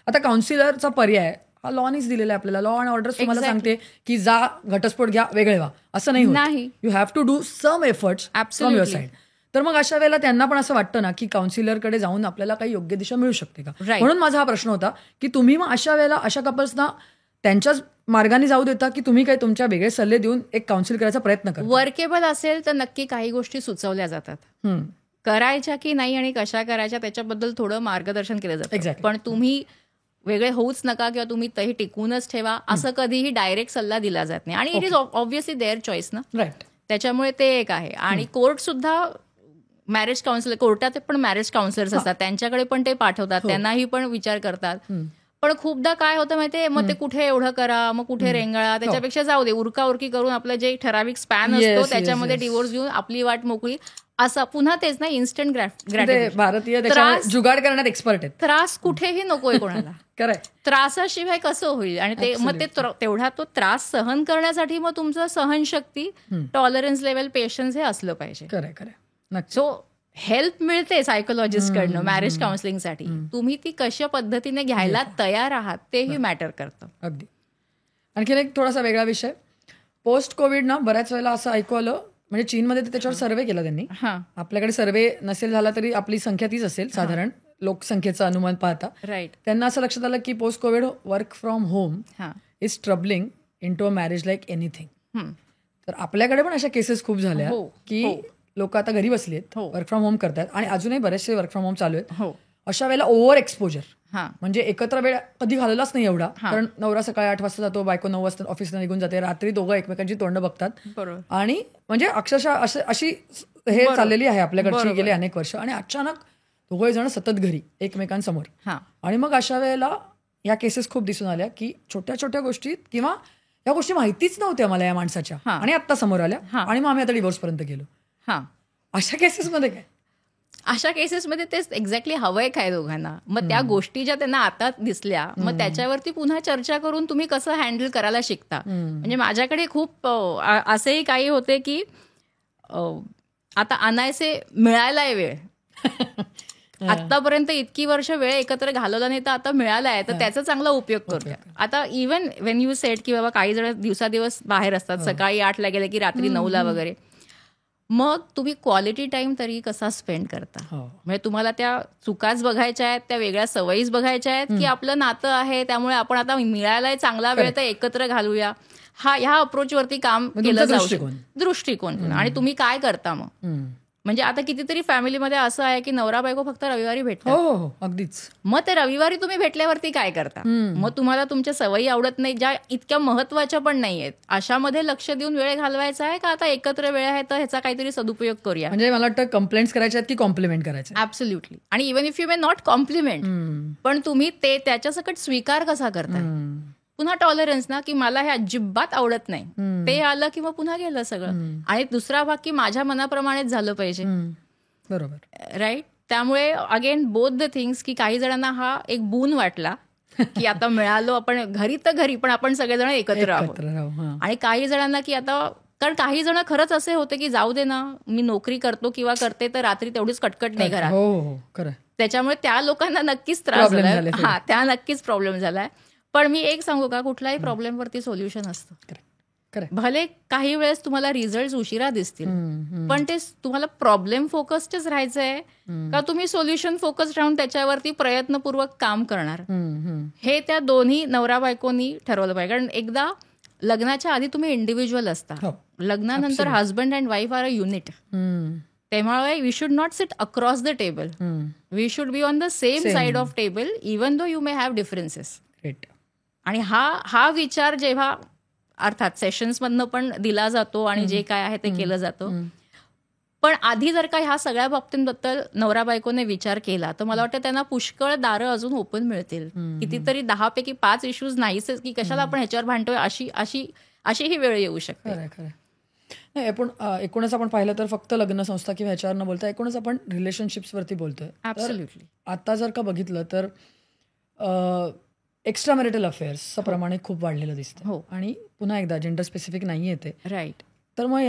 आता काउन्सिलरचा पर्याय हा लॉनीच दिलेला आहे आपल्याला. लॉ अँड ऑर्डर तुम्हाला सांगते की जा घटस्फोट घ्या, वेगळे व्हा, असं नाही. You have to do some efforts from your side. तर मग अशा वेळेला त्यांना पण असं वाटतं ना की काउन्सिलरकडे जाऊन आपल्याला काही योग्य दिशा मिळू शकते का. म्हणून माझा हा प्रश्न होता की तुम्ही मग अशा वेळेला अशा कपल्सना त्यांच्याच मार्गाने जाऊ देता की तुम्ही काही तुमच्या वेगळे सल्ले देऊन एक काउन्सिल करायचा प्रयत्न करा. वर्केबल असेल तर नक्की काही गोष्टी सुचवल्या जातात, करायच्या की नाही आणि कशा करायच्या त्याच्याबद्दल थोडं मार्गदर्शन केलं जातं. पण तुम्ही वेगळे होऊच नका किंवा तुम्ही तही टिकूनच ठेवा असं कधीही डायरेक्ट सल्ला दिला जात नाही. आणि it is obviously their choice ना. राईट. त्याच्यामुळे ते एक आहे. आणि कोर्ट सुद्धा मॅरेज काउन्सिलर, कोर्टात पण मॅरेज काउन्सिलर्स असतात, त्यांच्याकडे पण ते पाठवतात, त्यांनाही पण विचार करतात. पण खूपदा काय होतं माहितीये, मग ते कुठे एवढं करा, मग कुठे रेंगाळा, त्याच्यापेक्षा जाऊ दे, उरकाउरकी करून आपलं जे ठराविक स्पॅन असतो त्याच्यामध्ये डिवोर्स घेऊन आपली वाट मोकळी. असं पुन्हा तेच ना, इन्स्टंट ग्रॅटिफिकेशन. भारतीय जुगाड करण्यात एक्सपर्ट आहेत. त्रास कुठेही नकोय कोणाला. करेक्ट. त्रासाशिवाय कसं होईल. आणि ते मग ते तेवढा तो त्रास सहन करण्यासाठी मग तुमचं सहनशक्ती, टॉलरन्स लेवल, पेशन्स हे असलं पाहिजे. खरं. सो हेल्प मिळते सायकोलॉजिस्ट कडनं मॅरेज काउन्सिलिंगसाठी. तुम्ही ती कशा पद्धतीने घ्यायला तयार आहात तेही मॅटर करतं. अगदी. आणखीन एक थोडासा वेगळा विषय, पोस्ट कोविड ना बऱ्याच वेळेला असं ऐकू आलं, म्हणजे चीनमध्ये त्याच्यावर सर्व्हे केला त्यांनी. आपल्याकडे सर्व्हे नसेल झाला तरी आपली संख्या तीच असेल साधारण लोकसंख्येचं अनुमान पाहता. राईट. त्यांना असं लक्षात आलं की post covid work from home is troubling into a marriage like anything. तर आपल्याकडे पण अशा केसेस खूप झाल्या की लोक आता घरी बसली आहेत, वर्क फ्रॉम होम करतात आणि अजूनही बरेचसे वर्क फ्रॉम होम चालू आहेत. अशा वेळेला ओव्हर एक्सपोजर, म्हणजे एकत्र वेळ कधी घालवलाच नाही एवढा. कारण नवरा सकाळी 8 वाजता जातो, बायको 9 वाजता ऑफिसला निघून जाते, रात्री दोघं एकमेकांची तोंड बघतात. आणि म्हणजे अक्षरशः अशी हे चाललेली आहे आपल्याकडची गेली अनेक वर्ष. आणि अचानक दोघे जण सतत घरी एकमेकांसमोर. आणि मग अशा वेळेला या केसेस खूप दिसून आल्या की छोट्या छोट्या गोष्टीत किंवा या गोष्टी माहितीच नव्हत्या मला या माणसाच्या आणि आत्ता समोर आल्या आणि मग आम्ही आता डिवोर्स पर्यंत गेलो. अशा केसेसमध्ये काय अशा केसेसमध्ये तेच एक्झॅक्टली हवंय काय दोघांना. मग त्या गोष्टी ज्या त्यांना आता दिसल्या मग त्याच्यावरती पुन्हा चर्चा करून तुम्ही कसं हँडल करायला शिकता. म्हणजे माझ्याकडे खूप असेही काही होते की आता आणायचे मिळायलाय वेळ. आतापर्यंत इतकी वर्ष वेळ एकत्र घालवला नाही तर आता मिळाला आहे तर त्याचा चांगला उपयोग करूया. आता इव्हन वेन यू सेड की बाबा काही जण दिवसादिवस बाहेर असतात, सकाळी 8ला गेले की रात्री 9ला वगैरे, मग तुम्ही क्वालिटी टाइम तरी कसा स्पेंड करता. म्हणजे तुम्हाला त्या चुकाच बघायच्या आहेत, त्या वेगळ्या सवयीच बघायच्या आहेत की आपलं नातं आहे त्यामुळे आपण आता मिळालाय चांगला वेळ तर एकत्र घालूया. ह्या अप्रोचवरती काम केलं जाऊ शकतं. दृष्टिकोन. आणि तुम्ही काय करता मग. म्हणजे आता कितीतरी फॅमिलीमध्ये असं आहे की नवरा बायको फक्त रविवारी भेटतात. हो अगदीच. मग ते रविवारी तुम्ही भेटल्यावरती काय करता. मग तुम्हाला तुमच्या सवयी आवडत नाही ज्या इतक्या महत्वाच्या पण नाहीयेत, अशामध्ये लक्ष देऊन वेळ घालवायचा आहे का आता एकत्र वेळ आहे तर ह्याचा काहीतरी सदुपयोग करूया. म्हणजे मला वाटतं कंप्लेंट्स करायच्या आहेत की कॉम्प्लिमेंट करायचं. ऍब्सोल्युटली. आणि even if you may not compliment पण तुम्ही ते त्याच्यासकट स्वीकार कसा करता. पुन्हा टॉलरन्स ना की मला हे अजिबात आवडत नाही, ते आलं की मग पुन्हा गेलं सगळं. आणि दुसरा भाग की माझ्या मनाप्रमाणेच झालं पाहिजे. बरोबर. राईट. त्यामुळे अगेन बोथ द थिंग्स की काही जणांना हा एक बून वाटला की आता मिळालो आपण घरी तर घरी पण आपण सगळेजण एकत्र आहोत. आणि काही जणांना की आता कारण काही जण खरंच असे होते की जाऊ दे ना मी नोकरी करतो किंवा करते तर रात्री तेवढीच कटकट नाही घरात. खरं. त्याच्यामुळे त्या लोकांना नक्कीच त्रास झालाय. हा त्या नक्कीच प्रॉब्लेम झालाय. पण मी एक सांगू का, कुठल्याही प्रॉब्लेमवरती सोल्युशन असतं. भले काही वेळेस तुम्हाला रिझल्ट उशिरा दिसतील पण ते तुम्हाला प्रॉब्लेम फोकस्डच राहायचंय का तुम्ही सोल्युशन फोकस्ड राहून त्याच्यावरती प्रयत्नपूर्वक काम करणार, हे त्या दोन्ही नवरा बायकोनी ठरवलं पाहिजे. कारण एकदा लग्नाच्या आधी तुम्ही इंडिव्हिज्युअल असता, लग्नानंतर husband and wife are a unit. त्यामुळे we should not sit across the table, we should be on the same side of table even though you may have differences. आणि हा विचार जेव्हा अर्थात सेशन्समधनं पण दिला जातो आणि जे काय आहे ते केलं जातं, पण आधी जर का ह्या सगळ्या बाबतींबद्दल नवरा बायकोने विचार केला तर मला वाटतं त्यांना पुष्कळ दारं अजून ओपन मिळतील. कितीतरी 10 पैकी 5 इश्यूज नाहीच की कशाला आपण ह्याच्यावर भांडतोय अशी ही वेळ येऊ शकते. नाही पण एकूणच आपण पाहिलं तर फक्त लग्न संस्था किंवा ह्याच्यावर न बोलता एकूणच आपण रिलेशनशिप्सवरती बोलतोय. ऍब्सोल्युटली. आता जर का बघितलं तर एक्स्ट्रा मॅरिटल अफेअर्सचं प्रमाण खूप वाढलेलं दिसतं. आणि पुन्हा एकदा जेंडर स्पेसिफिक नाही येते. राईट. तर मग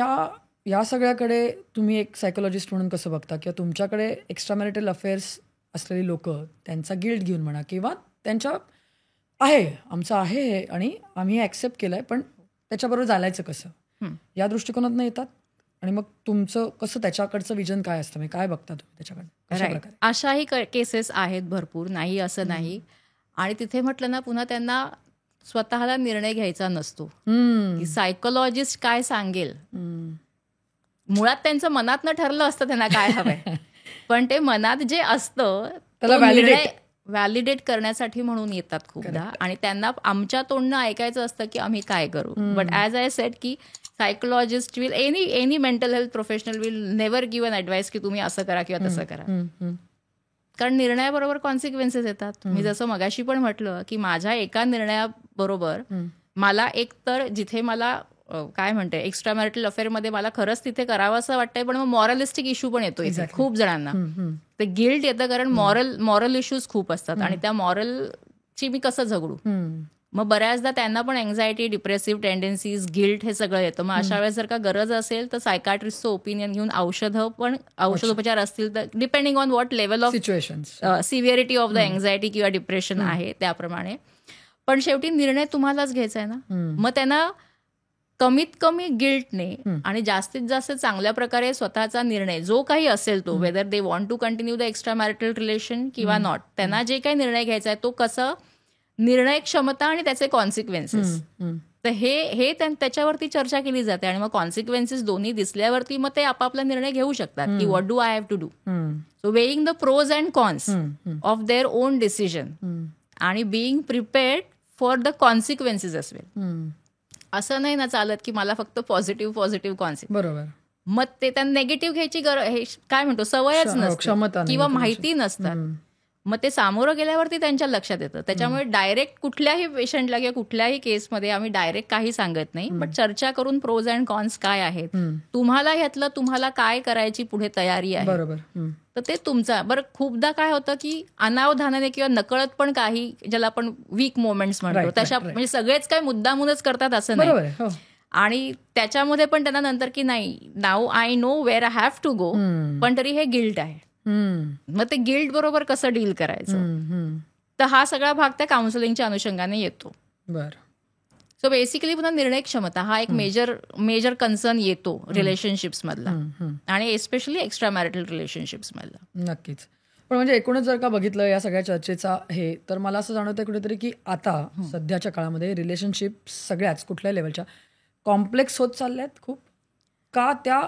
या सगळ्याकडे तुम्ही एक सायकोलॉजिस्ट म्हणून कसं बघता, किंवा तुमच्याकडे एक्स्ट्रा मॅरिटल अफेअर्स असलेली लोक त्यांचा गिल्ट घेऊन म्हणा किंवा त्यांच्या आमचं आहे हे आणि आम्ही हे ऍक्सेप्ट केलंय पण त्याच्याबरोबर चालायचं कसं, या दृष्टिकोनातनं येतात. आणि मग तुमचं कसं त्याच्याकडचं विजन काय असतं, काय बघता तुम्ही त्याच्याकडे. अशाही केसेस आहेत भरपूर, नाही असं नाही. आणि तिथे म्हटलं ना पुन्हा त्यांना स्वतःला निर्णय घ्यायचा नसतो की सायकोलॉजिस्ट काय सांगेल. मुळात त्यांचं मनातनं ठरलं असतं त्यांना काय हवंय, पण ते मनात जे असतं त्याला व्हॅलिडेट करण्यासाठी म्हणून येतात खूपदा. आणि त्यांना आमच्या तोंडनं ऐकायचं असतं की आम्ही काय करू. बट ॲज आय सेड की psychologist will any mental health professional will never give an advice की तुम्ही असं करा किंवा तसं करा. कारण निर्णयाबरोबर कॉन्सिक्वेन्सेस येतात. मी जसं मगाशी पण म्हटलं की माझ्या एका निर्णयाबरोबर मला एक तर जिथे मला काय म्हणते एक्स्ट्रा मॅरिटल अफेअरमध्ये मला खरंच तिथे करावं असं वाटतंय पण मग मॉरलिस्टिक इश्यू पण येतो इथे खूप जणांना. ते गिल्ट येतं कारण मॉरल इश्यूज खूप असतात आणि त्या मॉरलची मी कसं झगडू. मग बऱ्याचदा त्यांना पण अँझायटी, डिप्रेसिव्ह टेंडन्सीज, गिल्ट हे सगळं येतं. मग अशा वेळेस जर का गरज असेल तर सायकाट्रिस्टचं ओपिनियन घेऊन औषधोपचार असतील तर depending on what level of severity of the anxiety किंवा डिप्रेशन आहे त्याप्रमाणे. पण शेवटी निर्णय तुम्हालाच घ्यायचा आहे ना. मग त्यांना कमीत कमी गिल्टने आणि जास्तीत जास्त चांगल्या प्रकारे स्वतःचा निर्णय जो काही असेल तो whether they want to continue the extra marital relation किंवा नॉट, त्यांना जे काही निर्णय घ्यायचा आहे तो कसं निर्णय क्षमता आणि त्याचे कॉन्सिक्वेन्सेस, तर हे त्याच्यावरती चर्चा केली जाते. आणि मग कॉन्सिक्वेन्सेस दोन्ही दिसल्यावरती मग ते आपापला निर्णय घेऊ शकतात की what do I have to do. So weighing the pros and cons of their own decision आणि being prepared for the consequences as well. असं नाही ना चालत की मला फक्त पॉझिटिव्ह कॉन्सिक्वेन्स. बरोबर. मग ते त्यांना नेगेटिव्ह घ्यायची काय म्हणतो सवयच नसते किंवा माहिती नसतात. मग ते सामोरं गेल्यावरती त्यांच्या लक्षात येतं. त्याच्यामुळे डायरेक्ट कुठल्याही पेशंटला किंवा कुठल्याही केसमध्ये आम्ही डायरेक्ट काही सांगत नाही, पण चर्चा करून प्रोज अँड कॉन्स काय आहेत, तुम्हाला ह्यातलं तुम्हाला काय करायची पुढे तयारी आहे, बरोबर, तर ते तुमचा. बरं, खूपदा काय होतं की अनावधानाने किंवा नकळत पण काही ज्याला आपण वीक मोमेंट्स म्हणतो तशा, म्हणजे सगळेच काय मुद्दामूनच करतात असं नाही, आणि त्याच्यामध्ये पण त्यांना नंतर की नाही, now I know where I have to go, पण तरी हे गिल्ट आहे. मग ते गिल्ट बरोबर कसं डील करायचं, तर हा सगळा भाग त्या काउन्सिलिंगच्या अनुषंगाने येतो. बरं. सो बेसिकली पुन्हा निर्णय क्षमता हा एक मेजर कन्सर्न येतो रिलेशनशिप्स मधला, आणि एस्पेशली एक्स्ट्रा मॅरिटल रिलेशनशिप्स मधला. नक्कीच. पण म्हणजे एकूणच जर का बघितलं या सगळ्या चर्चेचा हे, तर मला असं जाणवतं कुठेतरी की आता सध्याच्या काळामध्ये रिलेशनशिप सगळ्याच कुठल्या लेवलच्या कॉम्प्लेक्स होत चालल्यात खूप, का त्या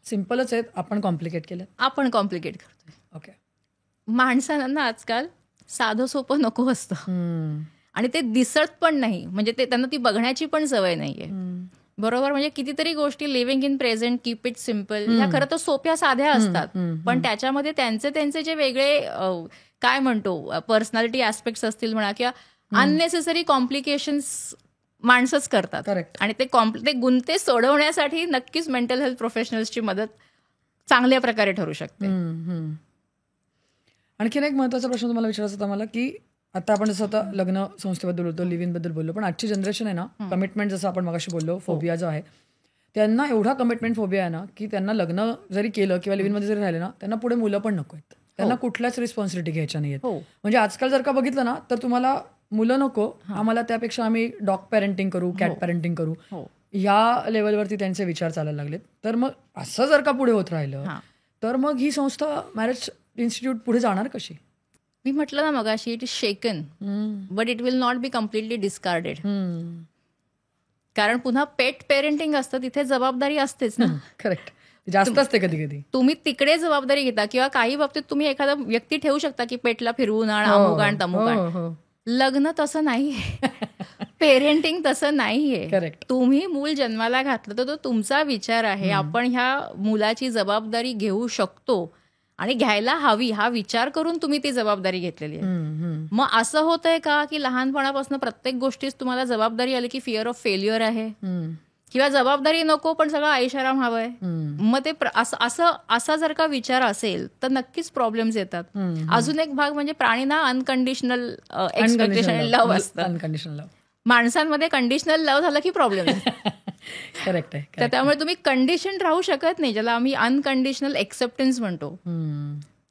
सिम्पलच आहेत, आपण कॉम्प्लिकेट केलं? आपण कॉम्प्लिकेट करतोय. ओके. माणसांना आजकाल साधं सोपं नको असतं, आणि ते दिसत पण नाही, म्हणजे ते त्यांना ती बघण्याची पण सवय नाहीये. बरोबर, म्हणजे कितीतरी गोष्टी living in present, keep it simple, ह्या खरं तर सोप्या साध्या असतात, पण त्याच्यामध्ये त्यांचे जे वेगळे काय म्हणतो पर्सनॅलिटी ऍस्पेक्ट्स असतील म्हणा, किंवा अननेसेसरी कॉम्प्लिकेशन्स माणसंच करतात. आणि ते गुंते सोडवण्यासाठी नक्कीच मेंटल हेल्थ प्रोफेशनल्सची मदत चांगल्या प्रकारे ठरू शकते. आणखीन एक महत्वाचा प्रश्न तुम्हाला विचारायचा होता मला, की आता आपण जसं आता लग्न संस्थेबद्दल बोलतो, लिव्ह इन बद्दल बोललो, पण आजची जनरेशन आहे ना, कमिटमेंट जसं आपण मगाशी बोललो, फोबिया जो आहे, त्यांना एवढा कमिटमेंट फोबिया आहे ना, की त्यांना लग्न जरी केलं किंवा लिव्ह इन मध्ये जरी राहिले ना, त्यांना पुढे मुलं पण नको आहेत, त्यांना कुठल्याच रिस्पॉन्सिबिलिटी घ्यायच्या नाहीयेत. म्हणजे आजकाल जर का बघितलं ना, तर तुम्हाला मुलं नको, आम्हाला त्यापेक्षा आम्ही डॉग पॅरेंटिंग करू, कॅट पॅरेंटिंग करू, या लेवलवरती त्यांचे विचार चालायला लागलेत. तर मग असं जर का पुढे होत राहिलं, तर मग ही संस्था मॅरेज इन्स्टिट्यूट पुढे जाणार कशी? मी म्हटलं ना मगाशी, it is shaken but it will not be completely discarded. कारण पुन्हा पेट पेरेंटिंग असतं, तिथे जबाबदारी असतेच ना. करेक्ट, जास्त असते कधी कधी. तुम्ही तिकडे जबाबदारी घेता, किंवा काही बाबतीत तुम्ही एखादा व्यक्ती ठेवू शकता की पेटला फिरवून आण, अमुक आण, तमुक आण. लग्न तसं नाहीये, पेरेंटिंग तसं नाहीये. करेक्ट. तुम्ही मूल जन्माला घातलं तर तो तुमचा विचार आहे, आपण ह्या मुलाची जबाबदारी घेऊ शकतो आणि घ्यायला हवी, हा विचार करून तुम्ही ती जबाबदारी घेतलेली आहे. मग असं होतंय का की लहानपणापासून प्रत्येक गोष्टीच तुम्हाला जबाबदारी आली की फिअर ऑफ फेल्युअर आहे, किंवा जबाबदारी नको पण सगळं ऐशाराम हवंय, मग ते असा जर का विचार असेल तर नक्कीच प्रॉब्लेम्स येतात. अजून एक भाग म्हणजे प्राणींना अनकंडिशनल एक्सपेक्टेशन लव्ह असतं. Unconditional love. माणसांमध्ये कंडिशनल लव्ह झालं की प्रॉब्लेम. करेक्ट आहे. तर त्यामुळे तुम्ही कंडिशन राहू शकत नाही, ज्याला आम्ही अनकंडिशनल एक्सेप्टन्स म्हणतो.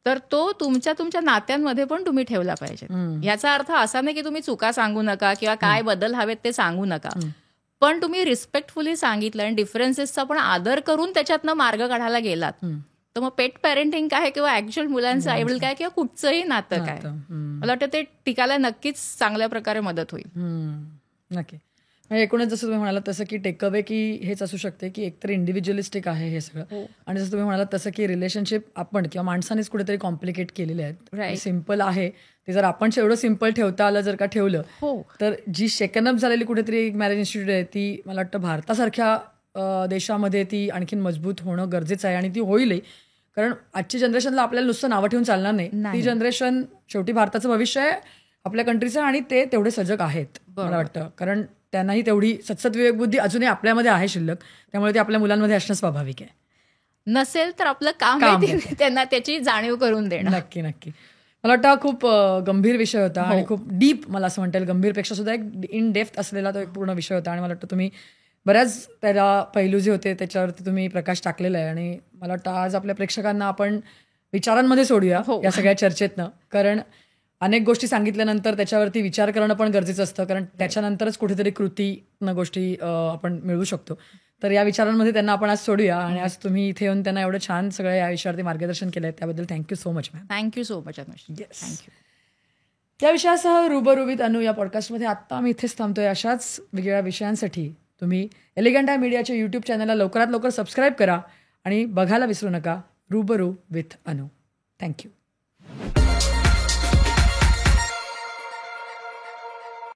तर तो तुमच्या नात्यांमध्ये पण तुम्ही ठेवला पाहिजे. याचा अर्थ असा नाही की तुम्ही चुका सांगू नका किंवा काय बदल हवेत ते सांगू नका, पण तुम्ही रिस्पेक्टफुली सांगितलं आणि डिफरन्सेसचा पण आदर करून त्याच्यातनं मार्ग काढायला गेलात, तर मग पेट पॅरेंटिंग काय किंवा ऍक्च्युअल मुलांचं आईवडील काय किंवा कुठचंही नातं काय, मला वाटतं ते टिकायला नक्कीच चांगल्या प्रकारे मदत होईल. नक्की. म्हणजे एकूणच जसं तुम्ही म्हणालात तसं की टेक अवे की हेच असू शकते की एकतर इंडिव्हिज्युअलिस्टिक आहे हे सगळं, आणि जसं तुम्ही म्हणालात तसं की रिलेशनशिप आपण किंवा माणसानेच कुठेतरी कॉम्प्लिकेट केलेले आहेत. सिम्पल आहे ते जर आपण एवढं सिम्पल ठेवता आलं, जर का ठेवलं, तर जी शेकनअप झालेली कुठेतरी मॅरेज इन्स्टिट्यूट आहे ती मला वाटतं भारतासारख्या देशामध्ये ती आणखीन मजबूत होणं गरजेचं आहे, आणि ती होईलही. कारण आजची जनरेशनला आपल्याला नुसतं नावं ठेवून चालणार नाही. ती जनरेशन शेवटी भारताचं भविष्य आहे, आपल्या कंट्रीचं, आणि ते तेवढे सजग आहेत मला वाटतं. कारण त्यांनाही तेवढी सतसत विवेकबुद्धी अजूनही आपल्यामध्ये आहे शिल्लक, त्यामुळे ते आपल्या मुलांमध्ये असणं स्वाभाविक आहे. नसेल तर आपलं काम त्यांना त्याची जाणीव करून देणं. नक्की नक्की. मला वाटतं खूप गंभीर विषय होता आणि खूप डीप, मला असं म्हणता येईल गंभीरपेक्षा सुद्धा एक इन डेप्थ असलेला तो एक पूर्ण विषय होता, आणि मला वाटतं तुम्ही बऱ्याच त्याला पैलू जे होते त्याच्यावरती तुम्ही प्रकाश टाकलेला आहे. आणि मला वाटतं आज आपल्या प्रेक्षकांना आपण विचारांमध्ये सोडूया या सगळ्या चर्चेतनं, कारण अनेक गोष्टी सांगितल्यानंतर त्याच्यावरती विचार करणं पण गरजेचं असतं, कारण त्याच्यानंतरच कुठेतरी कृतीनं गोष्टी आपण मिळवू शकतो. तर या विचारांमध्ये त्यांना आपण आज सोडूया, आणि आज तुम्ही इथे येऊन त्यांना एवढं छान सगळं या विषयावरती मार्गदर्शन केलं आहे त्याबद्दल thank you so much ma'am. Thank you so much Anushka. Thank you. या विषयासह रूबरू विथ अनु या पॉडकास्टमध्ये आत्ता आम्ही इथेच थांबतोय. अशाच वेगवेगळ्या विषयांसाठी तुम्ही एलिगंट आय मीडियाच्या यूट्यूब चॅनलला लवकरात लवकर सबस्क्राईब करा आणि बघायला विसरू नका रूबरू विथ अनु. थँक्यू.